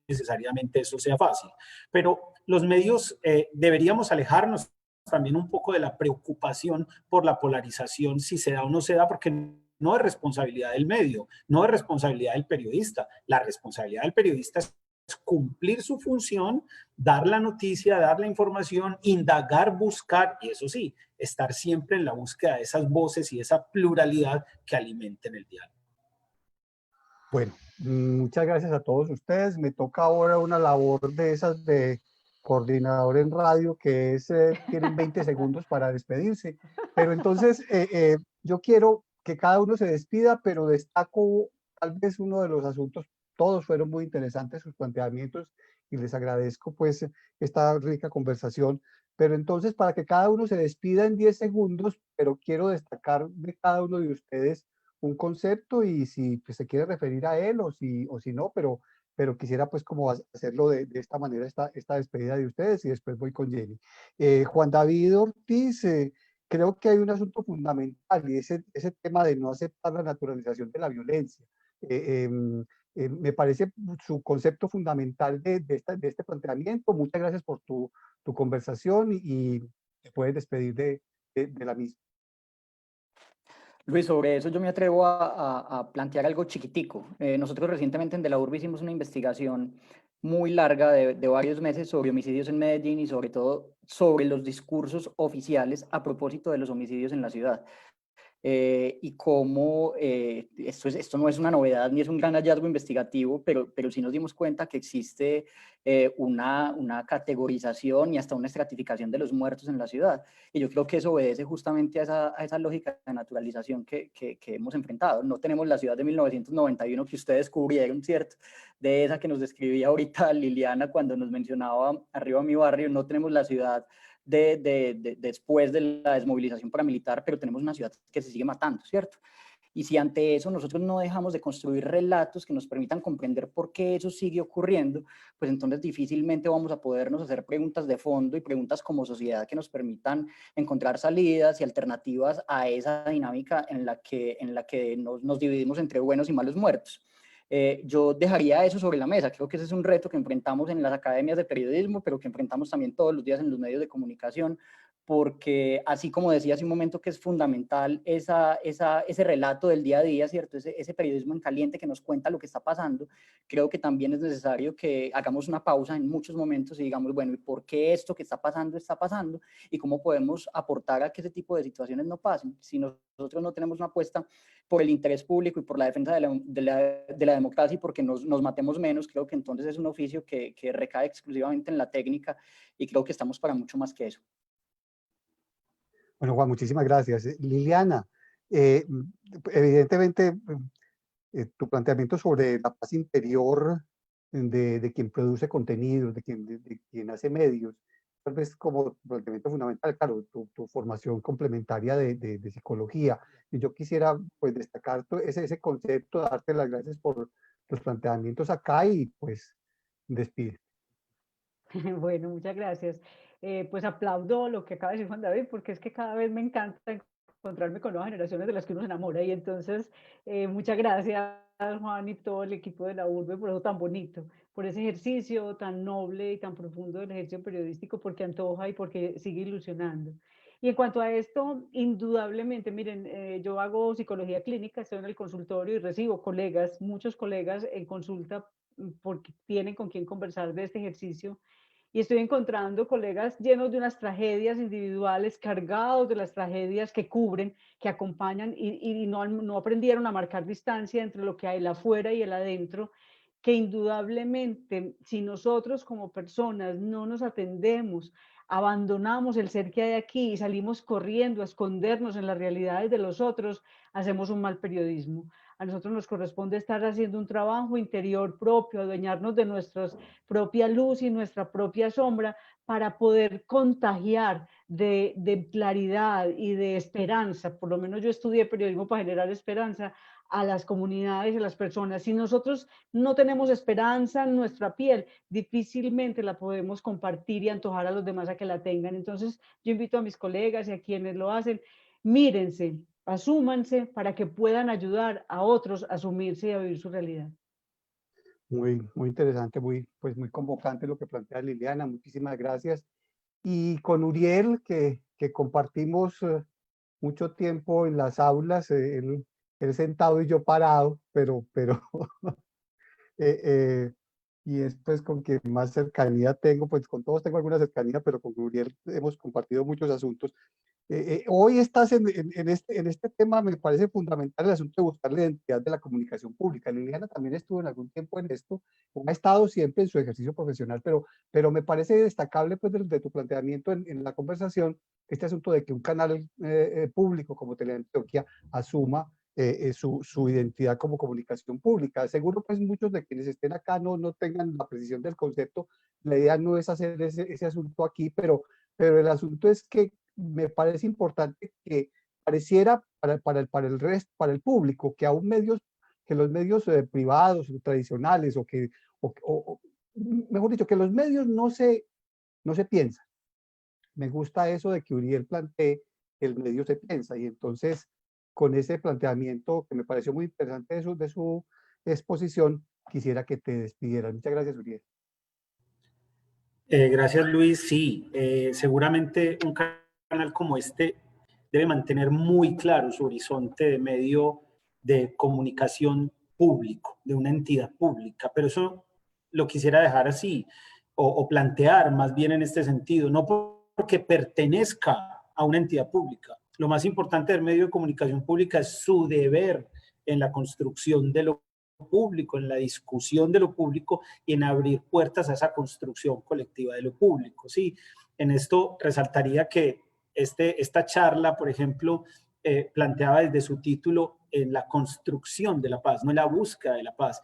necesariamente eso sea fácil, pero los medios deberíamos alejarnos también un poco de la preocupación por la polarización, si se da o no se da, porque no es responsabilidad del medio, no es responsabilidad del periodista. La responsabilidad del periodista es cumplir su función, dar la noticia, dar la información, indagar, buscar, y eso sí, estar siempre en la búsqueda de esas voces y esa pluralidad que alimenten el diálogo. Bueno, muchas gracias a todos ustedes. Me toca ahora una labor de esas de coordinador en radio, que es, tienen 20 segundos para despedirse. Pero entonces, yo quiero que cada uno se despida, pero destaco tal vez uno de los asuntos. Todos fueron muy interesantes sus planteamientos y les agradezco pues esta rica conversación. Pero entonces, para que cada uno se despida en 10 segundos, pero quiero destacar de cada uno de ustedes un concepto y si pues, se quiere referir a él o si no, pero quisiera pues como hacerlo de esta manera, esta despedida de ustedes y después voy con Jenny. Juan David Ortiz, creo que hay un asunto fundamental y ese tema de no aceptar la naturalización de la violencia. Me parece su concepto fundamental de este planteamiento. Muchas gracias por tu conversación y te puedes despedir de la misma. Luis, sobre eso yo me atrevo a plantear algo chiquitico. Nosotros recientemente en De la Urbe hicimos una investigación muy larga de varios meses sobre homicidios en Medellín y sobre todo sobre los discursos oficiales a propósito de los homicidios en la ciudad. Y cómo esto no es una novedad ni es un gran hallazgo investigativo, pero sí nos dimos cuenta que existe una categorización y hasta una estratificación de los muertos en la ciudad. Y yo creo que eso obedece justamente a esa lógica de naturalización que hemos enfrentado. No tenemos la ciudad de 1991 que ustedes descubrieron, ¿cierto? De esa que nos describía ahorita Liliana cuando nos mencionaba Arriba mi barrio. No tenemos la ciudad después de la desmovilización paramilitar, pero tenemos una ciudad que se sigue matando, ¿cierto? Y si ante eso nosotros no dejamos de construir relatos que nos permitan comprender por qué eso sigue ocurriendo, pues entonces difícilmente vamos a podernos hacer preguntas de fondo y preguntas como sociedad que nos permitan encontrar salidas y alternativas a esa dinámica en la que nos dividimos entre buenos y malos muertos. Yo dejaría eso sobre la mesa. Creo que ese es un reto que enfrentamos en las academias de periodismo, pero que enfrentamos también todos los días en los medios de comunicación, porque así como decía hace un momento que es fundamental ese relato del día a día, ¿cierto? Ese periodismo en caliente que nos cuenta lo que está pasando, creo que también es necesario que hagamos una pausa en muchos momentos y digamos, bueno, ¿y por qué esto que está pasando? ¿Y cómo podemos aportar a que ese tipo de situaciones no pasen? Si nosotros no tenemos una apuesta por el interés público y por la defensa de la democracia y porque nos matemos menos, creo que entonces es un oficio que recae exclusivamente en la técnica y creo que estamos para mucho más que eso. Bueno, Juan, muchísimas gracias. Liliana, evidentemente tu planteamiento sobre la paz interior de quien produce contenidos, de quien hace medios, tal vez como planteamiento fundamental, claro, tu formación complementaria de psicología. Y yo quisiera pues destacar ese concepto, darte las gracias por los planteamientos acá y pues despide. Bueno, muchas gracias. Pues aplaudo lo que acaba de decir Juan David, porque es que cada vez me encanta encontrarme con nuevas generaciones de las que uno se enamora. Y entonces, muchas gracias, Juan, y todo el equipo de la urbe por eso tan bonito, por ese ejercicio tan noble y tan profundo del ejercicio periodístico, porque antoja y porque sigue ilusionando. Y en cuanto a esto, indudablemente, miren, yo hago psicología clínica, estoy en el consultorio y recibo colegas, muchos colegas en consulta porque tienen con quién conversar de este ejercicio y estoy encontrando colegas llenos de unas tragedias individuales, cargados de las tragedias que cubren, que acompañan y no aprendieron a marcar distancia entre lo que hay el afuera y el adentro, que indudablemente si nosotros como personas no nos atendemos, abandonamos el ser que hay aquí y salimos corriendo a escondernos en las realidades de los otros, hacemos un mal periodismo. a nosotros nos corresponde estar haciendo un trabajo interior propio, adueñarnos de nuestra propia luz y nuestra propia sombra para poder contagiar de claridad y de esperanza. Por lo menos yo estudié periodismo para generar esperanza a las comunidades y a las personas. Si nosotros no tenemos esperanza en nuestra piel, difícilmente la podemos compartir y antojar a los demás a que la tengan. Entonces yo invito a mis colegas y a quienes lo hacen, mírense, asúmanse para que puedan ayudar a otros a asumirse y a vivir su realidad. Muy, muy interesante, pues muy convocante lo que plantea Liliana. Muchísimas gracias. Y con Uriel, que compartimos mucho tiempo en las aulas, él sentado y yo parado, pero y es pues con quien más cercanía tengo, pues con todos tengo alguna cercanía, pero con Uriel hemos compartido muchos asuntos. Hoy estás en este tema, me parece fundamental el asunto de buscar la identidad de la comunicación pública. Liliana también estuvo en algún tiempo en esto, ha estado siempre en su ejercicio profesional, pero me parece destacable pues de tu planteamiento en la conversación, este asunto de que un canal público como Teleantioquia asuma su identidad como comunicación pública. Seguro pues muchos de quienes estén acá no tengan la precisión del concepto, la idea no es hacer ese asunto aquí, pero el asunto es que me parece importante que pareciera para el público que aún que los medios privados o tradicionales mejor dicho, que los medios no se piensan. Me gusta eso de que Uriel plantee que el medio se piensa y entonces con ese planteamiento que me pareció muy interesante de su exposición, quisiera que te despidieras. Muchas gracias, Uriel. Gracias, Luis. Sí, seguramente un canal como este debe mantener muy claro su horizonte de medio de comunicación público, de una entidad pública, pero eso lo quisiera dejar así, o plantear más bien en este sentido, no porque pertenezca a una entidad pública. Lo más importante del medio de comunicación pública es su deber en la construcción de lo público, en la discusión de lo público y en abrir puertas a esa construcción colectiva de lo público. Sí, en esto resaltaría que esta charla, por ejemplo, planteaba desde su título en la construcción de la paz, no en la búsqueda de la paz.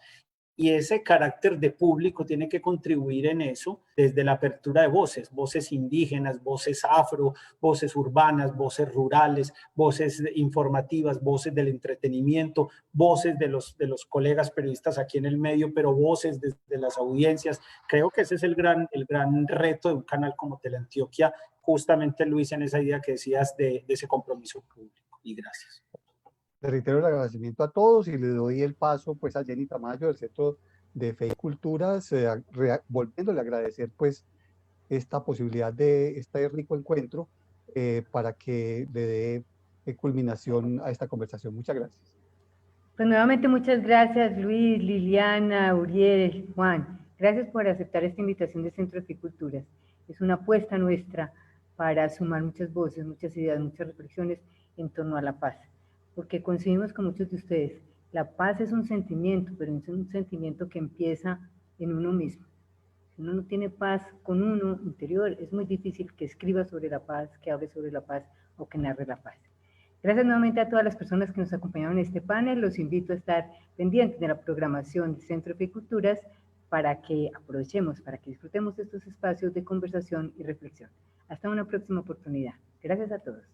Y ese carácter de público tiene que contribuir en eso desde la apertura de voces indígenas, voces afro, voces urbanas, voces rurales, voces informativas, voces del entretenimiento, voces de los colegas periodistas aquí en el medio, pero voces desde las audiencias. Creo que ese es el gran reto de un canal como Teleantioquia, justamente, Luis, en esa idea que decías de ese compromiso público. Y gracias. Le reitero el agradecimiento a todos y le doy el paso pues a Jenny Tamayo del Centro de Fe y Culturas, volviéndole a agradecer pues esta posibilidad de este rico encuentro para que le dé culminación a esta conversación. Muchas gracias. Pues nuevamente muchas gracias Luis, Liliana, Uriel, Juan. Gracias por aceptar esta invitación de Centro de Fe y Culturas. Es una apuesta nuestra para sumar muchas voces, muchas ideas, muchas reflexiones en torno a la paz. Porque coincidimos con muchos de ustedes. La paz es un sentimiento, pero es un sentimiento que empieza en uno mismo. Si uno no tiene paz con uno interior, es muy difícil que escriba sobre la paz, que hable sobre la paz o que narre la paz. Gracias nuevamente a todas las personas que nos acompañaron en este panel. Los invito a estar pendientes de la programación del Centro de Fe y Culturas para que aprovechemos, para que disfrutemos de estos espacios de conversación y reflexión. Hasta una próxima oportunidad. Gracias a todos.